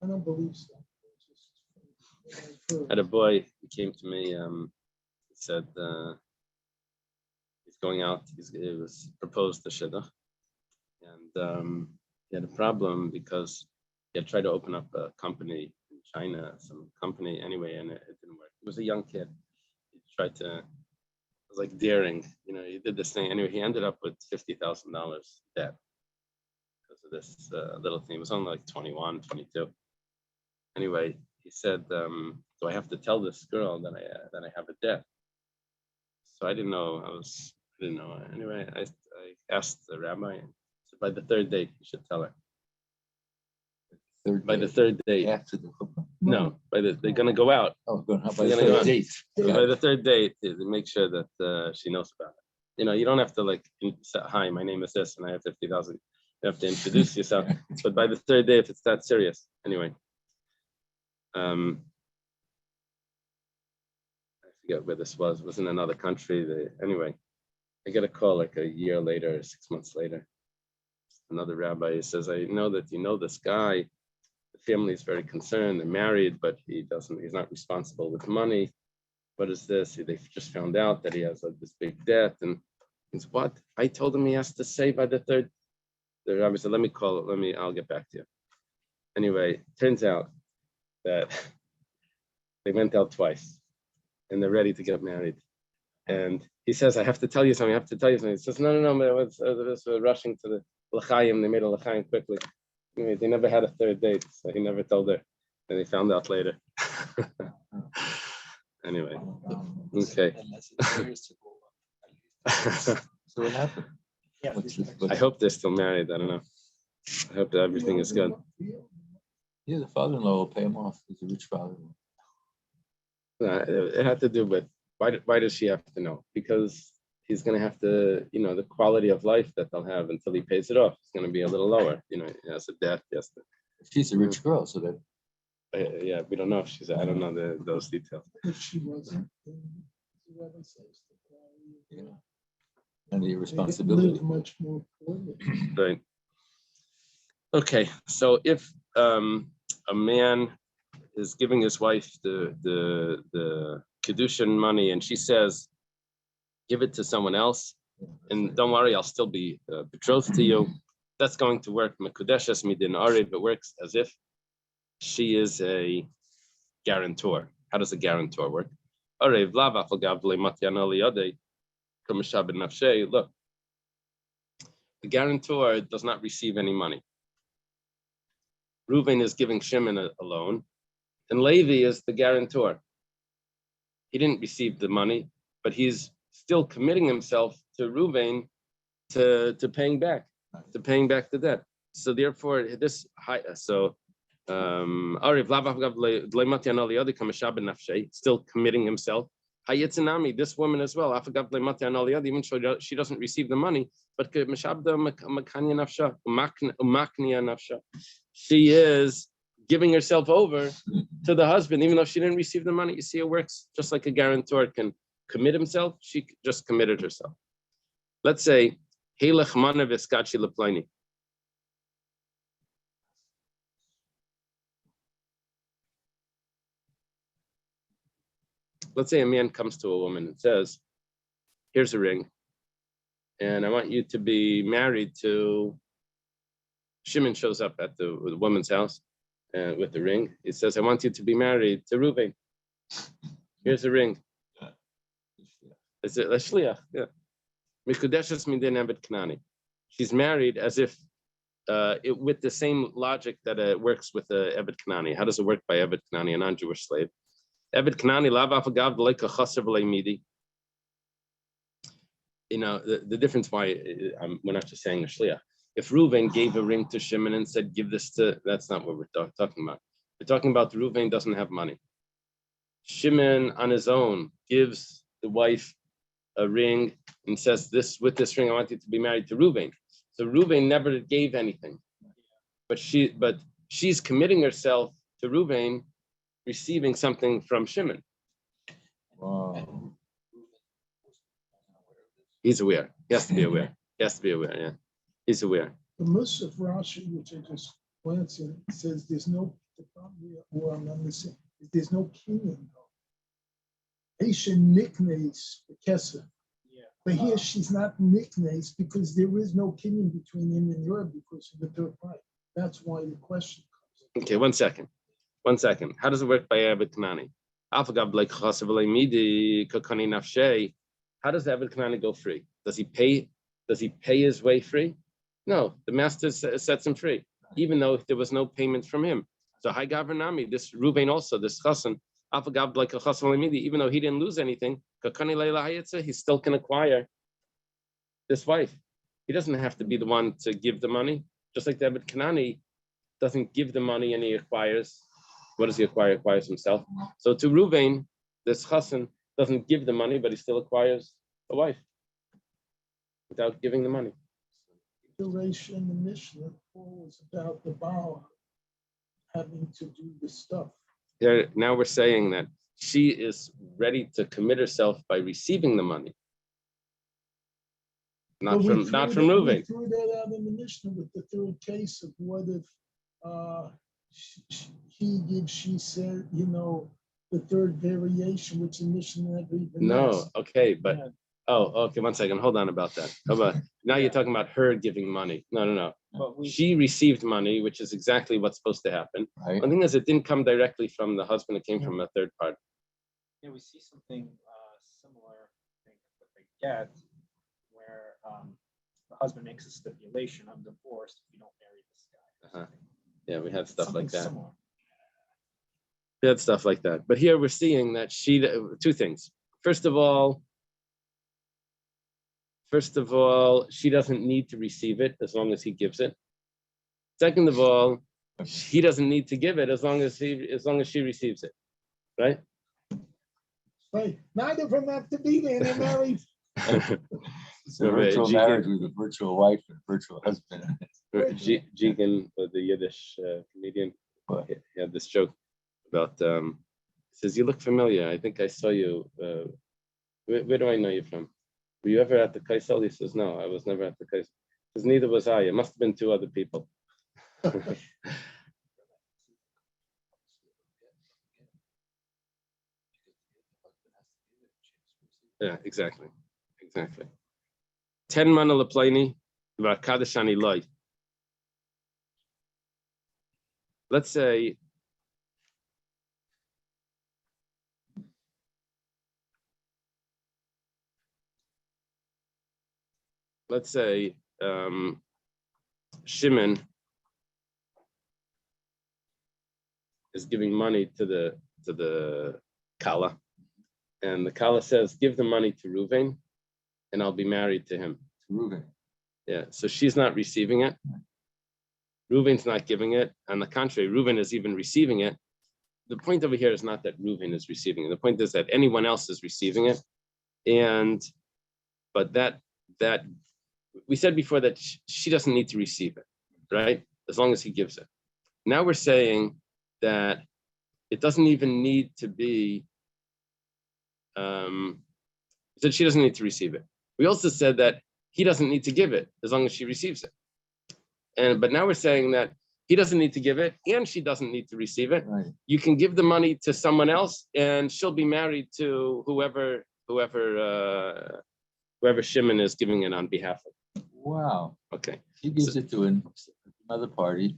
I don't believe so. I had a boy who came to me, he said he's going out, he was proposed to shidduch, and he had a problem because he had tried to open up a company in China, some company anyway, and it didn't work. He was a young kid. He tried to, it was like daring, he did this thing. Anyway, he ended up with $50,000 debt because of this little thing. It was only like 21, 22. Anyway, he said, do I have to tell this girl that I have a debt? So I didn't know. I didn't know. Anyway, I asked the rabbi. So by the third date, you should tell her. By the third date. After the No, they're gonna go out. Oh, going out by They're the gonna go third out. date. So by the third date, they make sure that she knows about it. You don't have to say, hi, my name is this, and I have 50,000. You have to introduce yourself. But by the third day, if it's that serious, anyway. I forget where this was. It was in another country. Anyway, I get a call like a year later, 6 months later. Another rabbi says, I know that you know this guy. The family is very concerned. They're married, but he's not responsible with money. What is this? They just found out that he has this big debt. And he's what? I told him he has to say by the third. The rabbi said, let me call it. I'll get back to you. Anyway, turns out that they went out twice and they're ready to get married. And he says, I have to tell you something. He says, no, we're rushing to the l'chaim. They made a l'chaim quickly. Anyway, they never had a third date, so he never told her. And they found out later. Anyway, okay. So what happened? Yeah. I hope they're still married. I don't know. I hope that everything is good. Yeah, the father-in-law will pay him off. He's a rich father-in-law. It had to do with why does she have to know? Because he's going to have to, the quality of life that they'll have until he pays it off is going to be a little lower. He has a debt. Yes. She's a rich girl, so that Yeah, we don't know if I don't know those details. If she wasn't, then whoever says yeah, and the they irresponsibility. live much more poorly. Right. Okay, so if a man is giving his wife the Kiddushin money and she says, give it to someone else, and don't worry, I'll still be betrothed to you, that's going to work. Mekudeshes midin arev, it works as if she is a guarantor. How does a guarantor work? Arev lava falgav lematyan aliyadei kamishab nafshe. Look, the guarantor does not receive any money. Reuven is giving Shimon a loan, and Levi is the guarantor. He didn't receive the money, but he's still committing himself to Reuven to paying back the debt. So therefore, still committing himself. Hayitzinami, this woman as well, even though she doesn't receive the money, but she is giving herself over to the husband, even though she didn't receive the money. You see, it works just like a guarantor can commit himself. She just committed herself. Let's say, let's say a man comes to a woman and says, here's a ring, and I want you to be married to. Shimon shows up at the woman's house with the ring. He says, I want you to be married to Reuven. Here's the ring. Is it Shliach? Yeah. Mikudeshes midin Eved Kanani. She's married as if with the same logic that it works with the Eved Kanani. How does it work by Eved Kanani, a non-Jewish slave? Eved Kanani lav afagav like a chaser midi. You know, the difference why we're not just saying a Shliach. If Reuven gave a ring to Shimon and said, give this to, that's not what we're talking about. We're talking about Reuven doesn't have money. Shimon on his own gives the wife a ring and says, with this ring, I want you to be married to Reuven. So Reuven never gave anything, but she's committing herself to Reuven receiving something from Shimon. Wow. He's aware. He has to be aware. He has to be aware, yeah. He's aware. The Musaf Rashi, which I just glanced at, says there's no, or I'm not missing, there's no kinyan. Haitian nicknames the Kesser. Yeah. But here she's not nicknames because there is no kinyan between him and her because of the third party. That's why the question comes. Okay, 1 second. 1 second. How does it work by Eved Kanani? How does Eved Kanani go free? Does he pay his way free? No, the master sets him free, even though there was no payment from him. So Hai Gavranami, this Reuven also, this Chassan, even though he didn't lose anything, he still can acquire this wife. He doesn't have to be the one to give the money, just like the Eved Kanani doesn't give the money and he acquires. What does he acquire? He acquires himself. So to Reuven, this Chassan doesn't give the money, but he still acquires a wife without giving the money. Duration in the Mishnah was about the Baal having to do the stuff. Now we're saying that she is ready to commit herself by receiving the money, not from Reuven. We threw that out in the Mishnah with the third case of what if he gives, she said, the third variation, which the Mishnah never even No, asked. okay, but okay, 1 second, hold on about that. Now you're talking about her giving money. No. But She received money, which is exactly what's supposed to happen. Right. One thing is, it didn't come directly from the husband; it came from a third party. yeah, we see something similar, I think, that they get where the husband makes a stipulation of divorce if you don't marry this guy. Yeah, we had stuff like that. Similar. We had stuff like that. But here we're seeing that two things. First of all, she doesn't need to receive it as long as he gives it. Second of all, he doesn't need to give it as long as she receives it. Right? Right. Neither of them have to be there. They're married. It's a virtual marriage with a virtual wife and virtual husband. Jigan, the Yiddish comedian, he had this joke about, he says, you look familiar. I think I saw you. Where do I know you from? Were you ever at the Kaisel? He says, no, I was never at the Kaisel. He says, neither was I. It must have been two other people. Yeah, exactly. 10 mana laplaini, Kadashani loy. Let's say Shimon is giving money to the Kala, and the Kala says, give the money to Reuven, and I'll be married to him. Reuven. Yeah, so she's not receiving it. Reuven's not giving it. On the contrary, Reuven is even receiving it. the point over here is not that Reuven is receiving it. The point is that anyone else is receiving it. But that we said before that she doesn't need to receive it, right? As long as he gives it. Now we're saying that it doesn't even need to be, that she doesn't need to receive it. We also said that he doesn't need to give it as long as she receives it. But now we're saying that he doesn't need to give it and she doesn't need to receive it. Right. You can give the money to someone else and she'll be married to whoever Shimon is giving it on behalf of. Wow. Okay. She gives it to another party,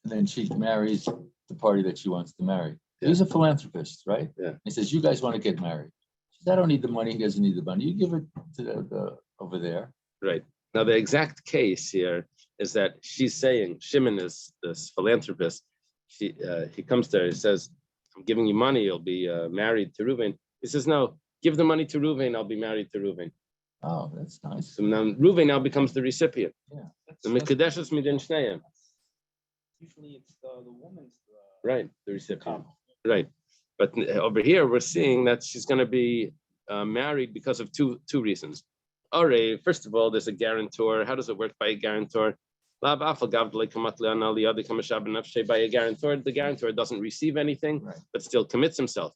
and then she marries the party that she wants to marry. Yeah. He's a philanthropist, right? Yeah. He says, you guys want to get married. She says, I don't need the money. He doesn't need the money. You give it to the over there. Right. Now the exact case here is that she's saying Shimon is this philanthropist. He comes to her, he says, I'm giving you money, you'll be married to Reuven. He says, no, give the money to Reuven, I'll be married to Reuven. Oh, that's nice. So now Reuven now becomes the recipient. Yeah. The Mikadeshus Midin Shneim. Usually it's the woman's. Right, the recipient. Right. But over here, we're seeing that she's going to be married because of two reasons. First of all, there's a guarantor. How does it work by a guarantor? By a guarantor, the guarantor doesn't receive anything, Right. but still commits himself.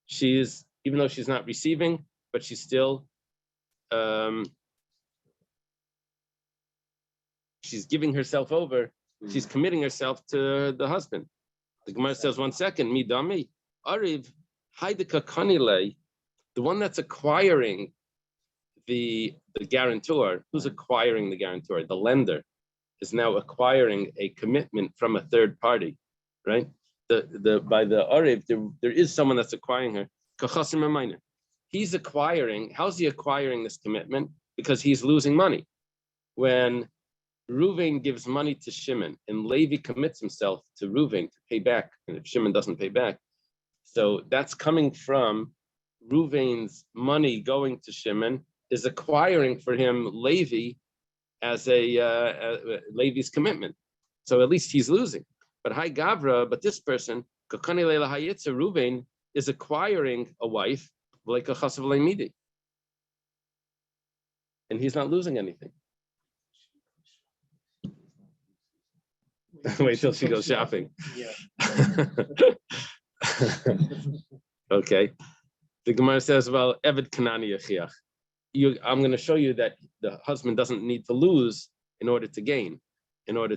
She's, even though she's not receiving, but she's still she's giving herself over. She's committing herself to the husband. The Gemara says, 1 second, midami, ariv, haidika kanile, the one that's acquiring the guarantor, who's acquiring the guarantor? The lender is now acquiring a commitment from a third party, right? By the ariv, there is someone that's acquiring her. He's acquiring. How's he acquiring this commitment? Because he's losing money. When Reuven gives money to Shimon and Levi commits himself to Reuven to pay back, and if Shimon doesn't pay back, so that's coming from Reuven's money going to Shimon is acquiring for him Levi as Levi's commitment. So at least he's losing. But Hai Gavra, but this person, Reuven, is acquiring a wife like a chasav leimidi, and he's not losing anything. Wait till she goes shopping. Yeah. Okay. The Gemara says, well, Eved Kanani Yechiach. I'm going to show you that the husband doesn't need to lose in order to gain, there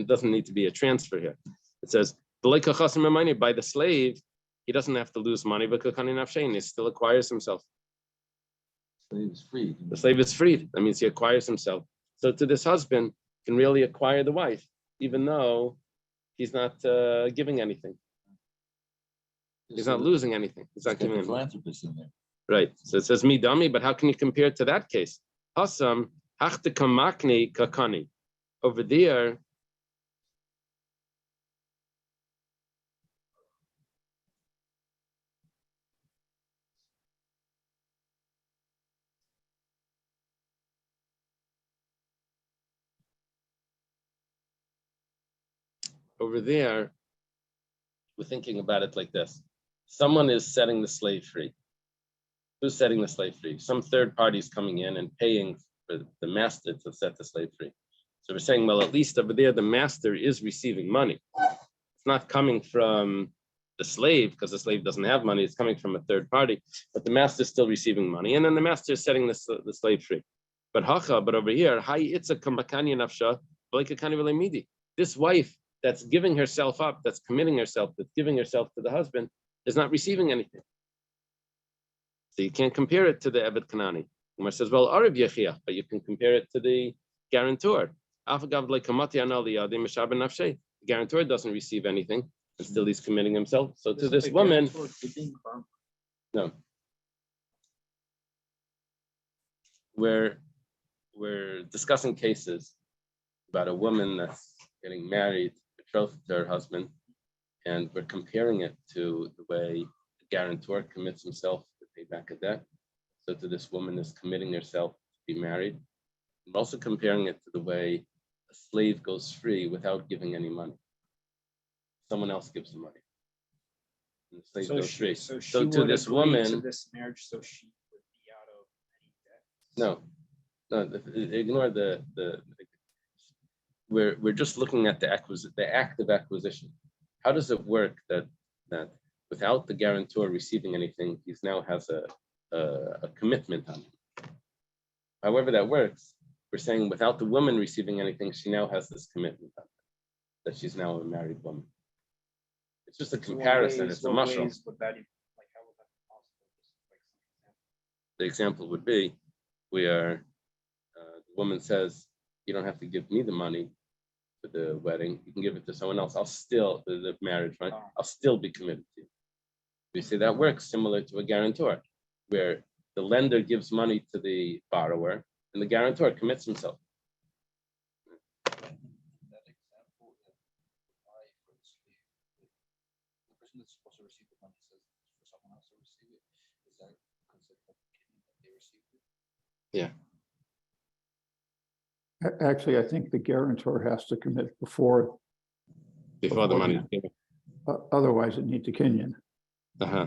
doesn't need to be a transfer here. It says, by the slave, he doesn't have to lose money, but he still acquires himself. Slave is free. The slave is freed. That means he acquires himself. So to this husband can really acquire the wife, even though he's not giving anything. He's not losing anything. He's not giving anything. Philanthropist in there. Right. So it says midami, but how can you compare it to that case? Hasam hachtekamakni kakani. Over there, we're thinking about it like this. Someone is setting the slave free. Who's setting the slave free? Some third party is coming in and paying for the master to set the slave free. So we're saying, well, at least over there, the master is receiving money. It's not coming from the slave because the slave doesn't have money. It's coming from a third party, but the master is still receiving money. And then the master is setting the slave free. But over here, this wife that's giving herself up, that's committing herself, that's giving herself to the husband, is not receiving anything. So you can't compare it to the Eved Kanani. Umar says, well, Arab Yechiach, but you can compare it to the guarantor. The guarantor doesn't receive anything, and still he's committing himself. So to this woman, no. We're discussing cases about a woman that's getting married, betrothed to her husband, and we're comparing it to the way the guarantor commits himself to pay back a debt. So to this woman is committing herself to be married. We're also comparing it to the way a slave goes free without giving any money. Someone else gives the money. And the slave So goes she, free. so she So to would this agree to woman, this marriage, so she would be out of any debt. no, ignore we're just looking at the act of acquisition. How does it work that without the guarantor receiving anything, he now has a commitment on him? However that works, we're saying without the woman receiving anything, she now has this commitment on her, that she's now a married woman. It's just a So what comparison. ways- It's a what mushroom. ways would that even- like, how would that be possible? Just like some example. The example would be, the woman says, you don't have to give me the money for the wedding. You can give it to someone else. I'll still, the marriage, right? I'll still be committed to you. We say that works similar to a guarantor, where the lender gives money to the borrower and the guarantor commits himself. That example, that why for the slave, the person that's supposed to receive the money says for someone else to receive it, is that considered a kidney that they received it? Actually, I think the guarantor has to commit before, Before the money is given. otherwise it needs a Kenyan. Uh-huh.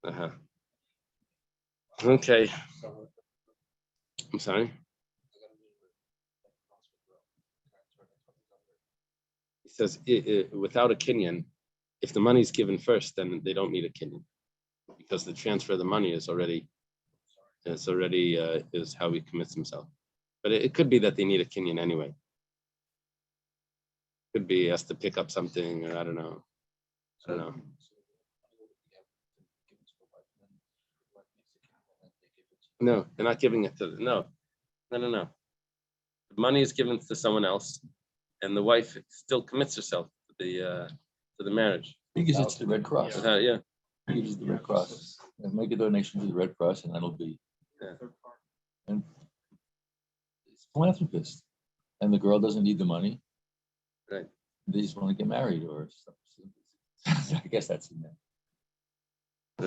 Uh-huh. Okay. I'm sorry. He says without a Kenyan, if the money is given first, then they don't need a Kenyan, because the transfer of the money is already is how he commits himself. But it could be that they need a Kenyan anyway. Could be he has to pick up something, or I don't know. I don't know. No, they're not giving it to no. The money is given to someone else, and the wife still commits herself to the marriage. He gives it to the Red Cross. Yeah. He gives it to the Red Cross. And make a donation to the Red Cross, and that'll be. Yeah. And it's a philanthropist, and the girl doesn't need the money. Right. They just want to get married or something. I guess that's in there.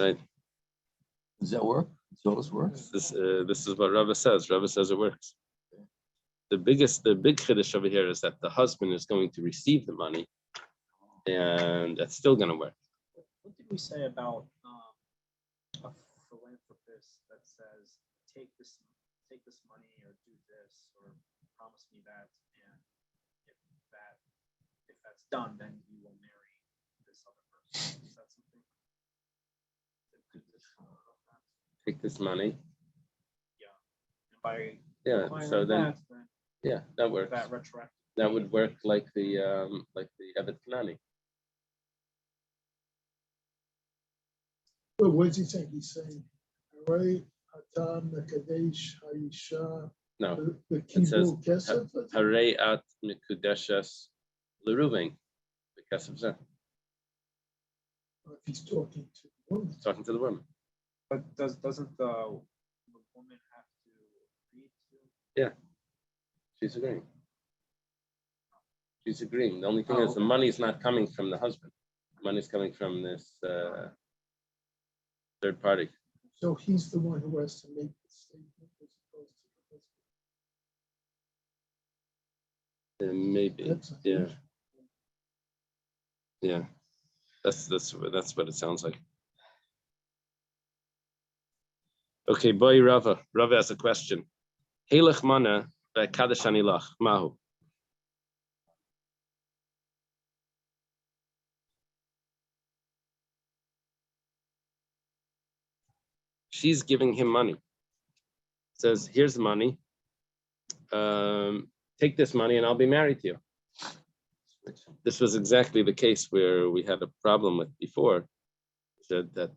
Right. Does that work? Does all this work? This is what Rava says. Rava says it works. The big chiddush over here is that the husband is going to receive the money, and that's still going to work. What did we say about a philanthropist that says, take this money or do this or promise me that, and if that's done, then you will marry this other person? Is that something? Take this money. And by Yeah. applying So like then, that, yeah, that works. that retroactive. That would work like the Evet Kanani. But what does he say? He's saying, all right, Atam, Nakadesh, Haisha, No. the It says, Kibul Kesef. Harei at mikudeshes l'ruvain. Because of that. If he's talking to the woman. Talking to the woman. But doesn't the woman have to agree to? Yeah. She's agreeing. She's agreeing. The only thing Oh, is the okay. money is not coming from the husband. Money is coming from this third party. So he's the one who has to make the statement as opposed to the husband. Maybe. That's a Yeah. huge- Yeah. That's what it sounds like. Okay, boy Rava. Rava has a question. Hilach mana Kaddish anilach mahu. She's giving him money. Says, here's the money. Take this money and I'll be married to you. This was exactly the case where we had a problem with before. Said that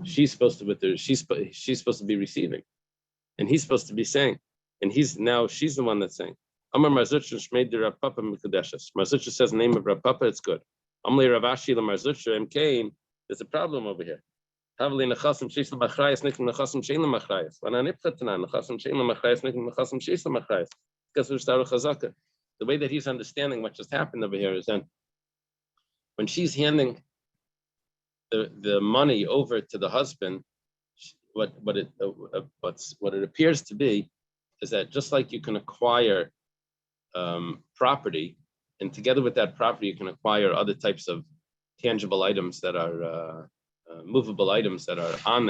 she's supposed to she's supposed to be receiving, and he's supposed to be saying, and she's the one that's saying. Amar Marzutra Shmei de Rav Papa Mikudeshes. Marzutra says the name of Rav Papa, it's good. Amli Ravashi la Marzutra Mkain. There's a problem over here. Havli nechasim sheis la machrayas nikim nechasim shein la machrayas. When I nipchatana nechasim shein la machrayas nikim nechasim sheis la machrayas. Because we're staru chazaka. The way that he's understanding what just happened over here is that when she's handing the money over to the husband, what it appears to be is that just like you can acquire property, and together with that property, you can acquire other types of tangible items that are movable items that are on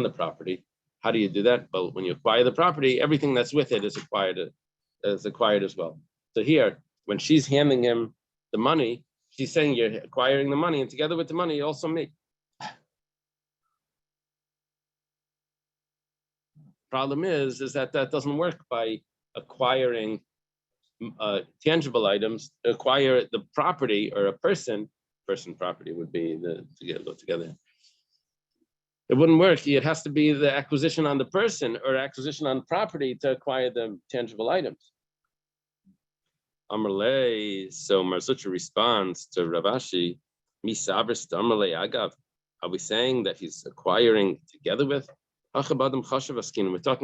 the property. How do you do that? Well, when you acquire the property, everything that's with it is acquired as well. So here, when she's handing him the money, she's saying you're acquiring the money, and together with the money, you also me. Problem is that doesn't work by acquiring tangible items. Acquire the property or a person property would be go together. It wouldn't work. It has to be the acquisition on the person or acquisition on property to acquire the tangible items. Amarle, so Marzucha responds to Ravashi, Misavris Amarle Agav. Are we saying that he's acquiring together with? We're talking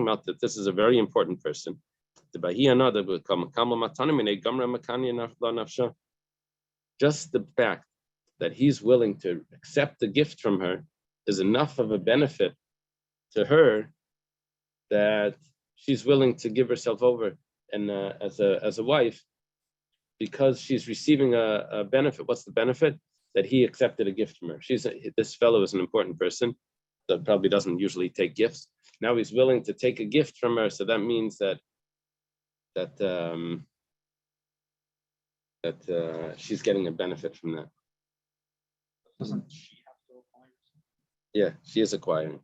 about that this is a very important person. Just the fact that he's willing to accept the gift from her is enough of a benefit to her that she's willing to give herself over and as a wife, because she's receiving a benefit. What's the benefit? That he accepted a gift from her. This fellow is an important person that probably doesn't usually take gifts. Now he's willing to take a gift from her, so that means that she's getting a benefit from that. Doesn't she have to acquire something? Yeah, she is acquiring.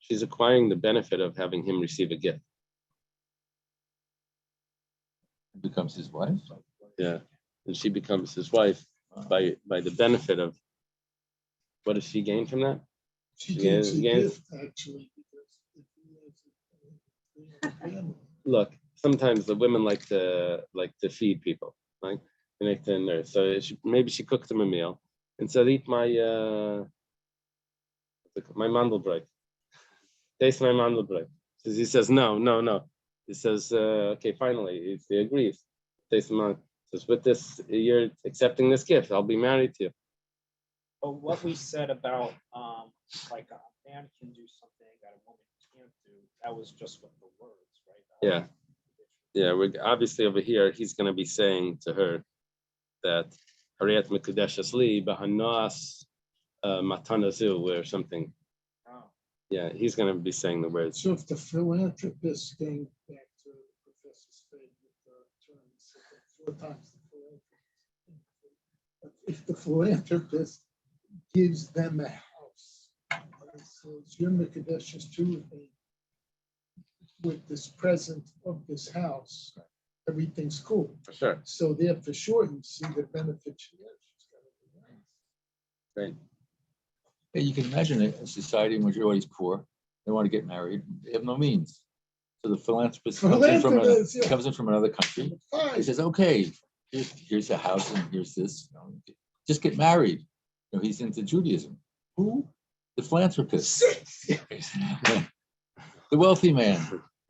She's acquiring the benefit of having him receive a gift. Becomes his wife. Yeah, and she becomes his wife by the benefit of. What does she gain from that? She Yes, gets a yes. gift, actually, because if he has a family. Look, sometimes the women like to feed people, right? They like to nurse. So maybe she cooked him a meal and said, "Eat my mandelbrot. Taste my mandelbrot." So he says, "No." He says, "Okay, finally, he agrees. Taste the man." Says, "With this, you're accepting this gift. I'll be married to you." But what we said about like a man can do something that a woman can't do, that was just with the words, right? Yeah. We're obviously over here. He's going to be saying to her that Hariyat Mekudeshes Li Bahanas Matanazu or something. Oh. Yeah, he's going to be saying the words. So if the philanthropist, going back to the professor's favorite term, he said that 4 times the philanthropist. If the philanthropist gives them a house, and he says, "You're Mekadesh too, with this present of this house, everything's cool." For sure. So there, for sure, you see the benefit she has. She's got everything else. Right. Yeah, you can imagine a society in which everybody's poor. They want to get married. They have no means. So the philanthropist Philanthropist, yeah. comes in from another country. He Fine. says, "Okay, here's a house and here's this. Just get married." He's into Judaism. Who? The philanthropist. The wealthy man,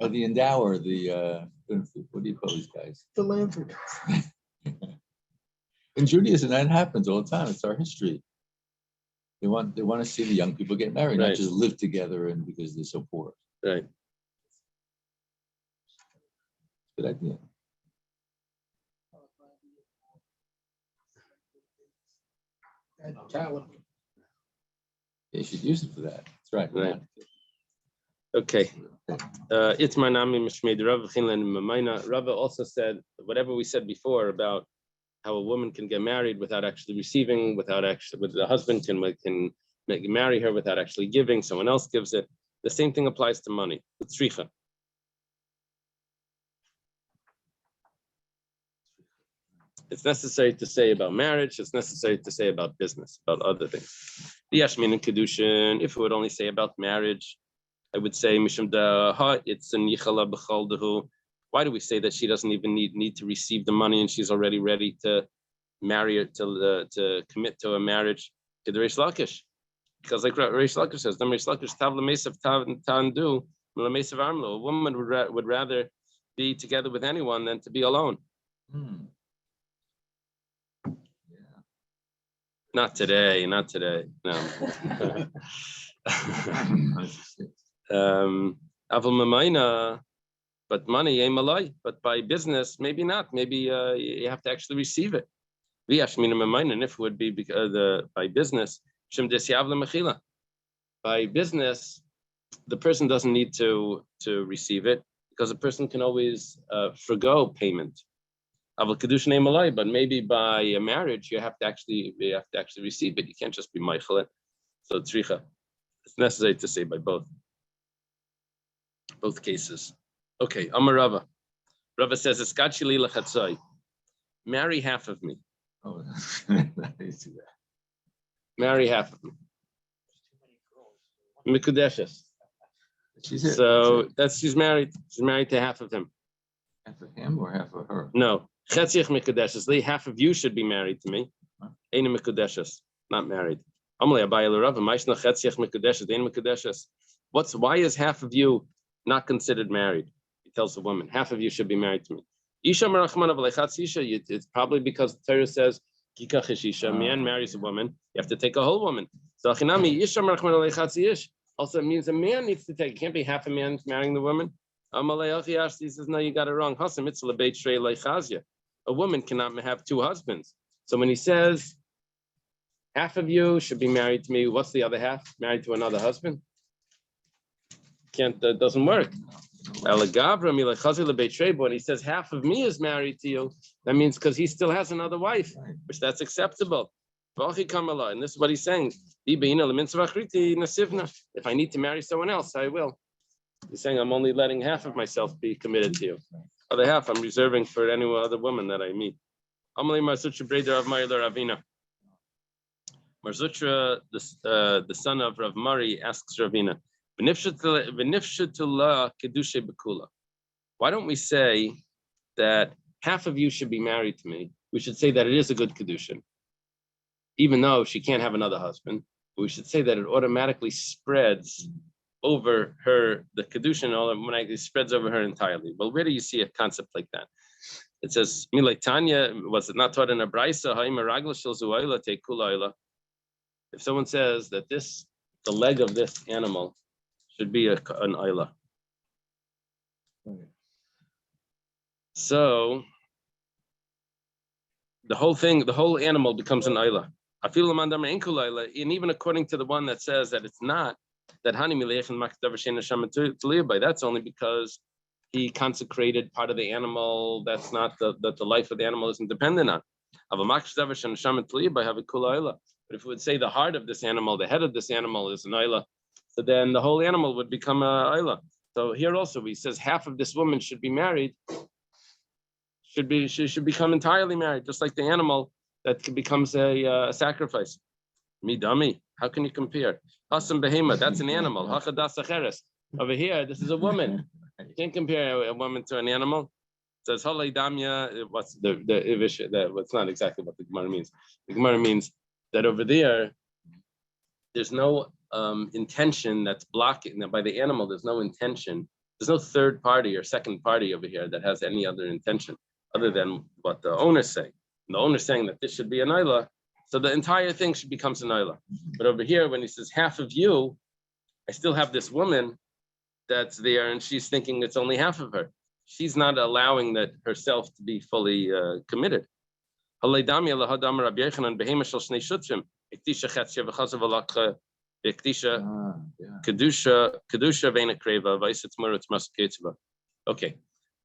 or the endower, what do you call these guys? Philanthropist. In Judaism, that happens all the time. It's our history. They want to see the young people get married, Right. not just live together and because they're so poor. Right. Good idea. And calendar. They should use it for that. That's right. Right. Okay. It's my name, Mishmeid Rav Chinlan Mamaina. Rav also said whatever we said before about how a woman can get married without actually receiving, with the husband can marry her without actually giving. Someone else gives it. The same thing applies to money. It's tzricha. It's necessary to say about marriage. It's necessary to say about business, about other things. The Yashmin and Kiddushin, if we would only say about marriage, I would say Mishum da it's an yichala b'chol dehu. Why do we say that she doesn't even need to receive the money and she's already ready to marry her, to commit to a marriage to the Reish Lakish? Because like Reish Lakish says, the Reish Lakish tav l'mesav tandu l'mesav armlo. A woman would rather be together with anyone than to be alone. Not today. No. Aval Mamaina, but money ain't malay. But by business, maybe not. Maybe you have to actually receive it. And if it would be by business, by business, the person doesn't need to receive it because a person can always forgo payment. But maybe by a marriage, you have to actually receive it. You can't just be meichel it. So tzricha, it's necessary to say by both cases. Okay, Amar Rava. Rava says, "Eskachili lechatzai." Marry half of me. Oh, I see that. Marry half of me. Mikudeshes. She's it. So she's married. She's married to half of him. Half of him or half of her? No, chetziach mikudeshes. Half of you should be married to me. Ein mikudeshes, not married. Amalei Abaye l'Rava. Ma'ishna chetziach mikudeshes. Ein mikudeshes. Why is half of you not considered married? He tells the woman, half of you should be married to me. Isha merachman of lechatz isha. It's probably because the Torah says kikach isha. Man marries a woman. You have to take a whole woman. So achinami isha merachman of lechatz ish. Also, it means a man needs to take. It can't be half a man marrying the woman. He says, no, you got it wrong. A woman cannot have two husbands. So when he says, half of you should be married to me, what's the other half? Married to another husband? Doesn't work. When he says half of me is married to you, that means because he still has another wife, which that's acceptable. And this is what he's saying. If I need to marry someone else, I will. He's saying I'm only letting half of myself be committed to you. Other half I'm reserving for any other woman that I meet. Marzutra, the son of Rav Mari, asks Ravina, why don't we say that half of you should be married to me? We should say that it is a good Kiddushin. Even though she can't have another husband, we should say that it automatically spreads over her, the Kiddushin automatically spreads over her entirely. Well, where do you see a concept like that? It says, Tanya, was it not taught in a Braisa? If someone says that the leg of this animal should be an Ayla. So the whole animal becomes an Ayla. And even according to the one that says that it's not, that's only because he consecrated part of the animal. That's not that the life of the animal isn't dependent on. But if it would say the heart of this animal, the head of this animal is an Ayla, so then the whole animal would become an Ayla. So here also he says half of this woman should be married, she should become entirely married, just like the animal that becomes a sacrifice. Midami, how can you compare? Hasam behema, that's an animal. Hachadas acheres. Over here, this is a woman. You can't compare a woman to an animal. It says halay damya. What's what's not exactly what the Gemara means. The Gemara means that over there's no intention that's blocking. By the animal, there's no intention. There's no third party or second party over here that has any other intention other than what the owner's saying. And the owner's saying that this should be an Ayla. So the entire thing becomes an Ayla. But over here, when he says half of you, I still have this woman that's there, and she's thinking it's only half of her. She's not allowing that herself to be fully committed. Okay,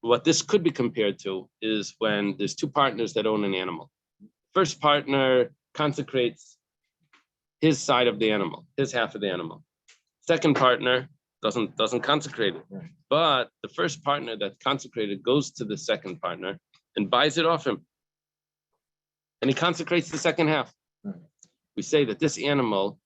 what this could be compared to is when there's two partners that own an animal. First partner consecrates his side of the animal, his half of the animal. Second partner doesn't consecrate it. Right. But the first partner that consecrated goes to the second partner and buys it off him. And he consecrates the second half. Right. We say that this animal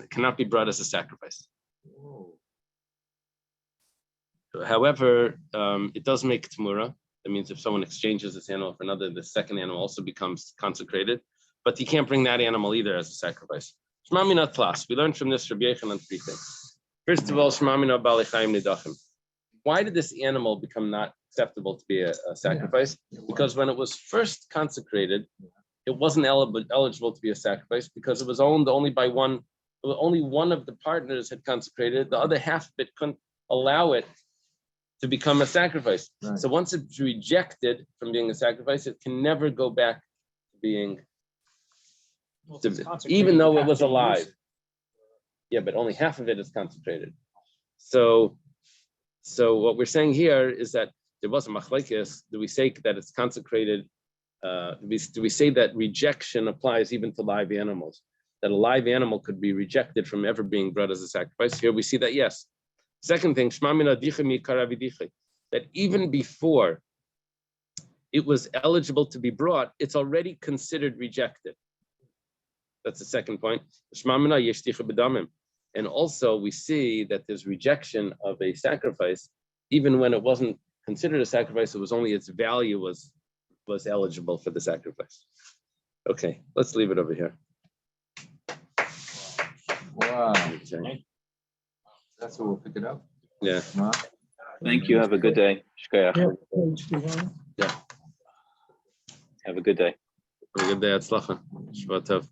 cannot be brought as a sacrifice. Whoa. However, it does make Tamura. That means if someone exchanges this animal for another, the second animal also becomes consecrated. But you can't bring that animal either as a sacrifice. Shmamina Tlas. We learned from this Rabbi Yochanan three things. First of all, Shmamina Bali Chaim Nidachim. Why did this animal become not acceptable to be a sacrifice? Because when it was first consecrated, it wasn't eligible to be a sacrifice because it was owned only by one only one of the partners had consecrated, the other half of it couldn't allow it to become a sacrifice. Right. So once it's rejected from being a sacrifice, it can never go back to being, Well, if it's consecrated, even you though it have was to use alive. it. Yeah, but only half of it is consecrated. So what we're saying here is that there was a machlekes. Do we say that it's consecrated? Do we say that rejection applies even to live animals? That a live animal could be rejected from ever being brought as a sacrifice? Here we see that yes. Second thing, that even before it was eligible to be brought, it's already considered rejected. That's the second point. And also we see that there's rejection of a sacrifice, even when it wasn't considered a sacrifice, it was only its value was eligible for the sacrifice. Okay, let's leave it over here. Wow, Okay. that's where we'll pick it up. Yeah. Mark? Thank you. Have a good day. Shkoyach. Yeah, page 200. Have a good day. Have a good day. Atzlacha. Shvat tov.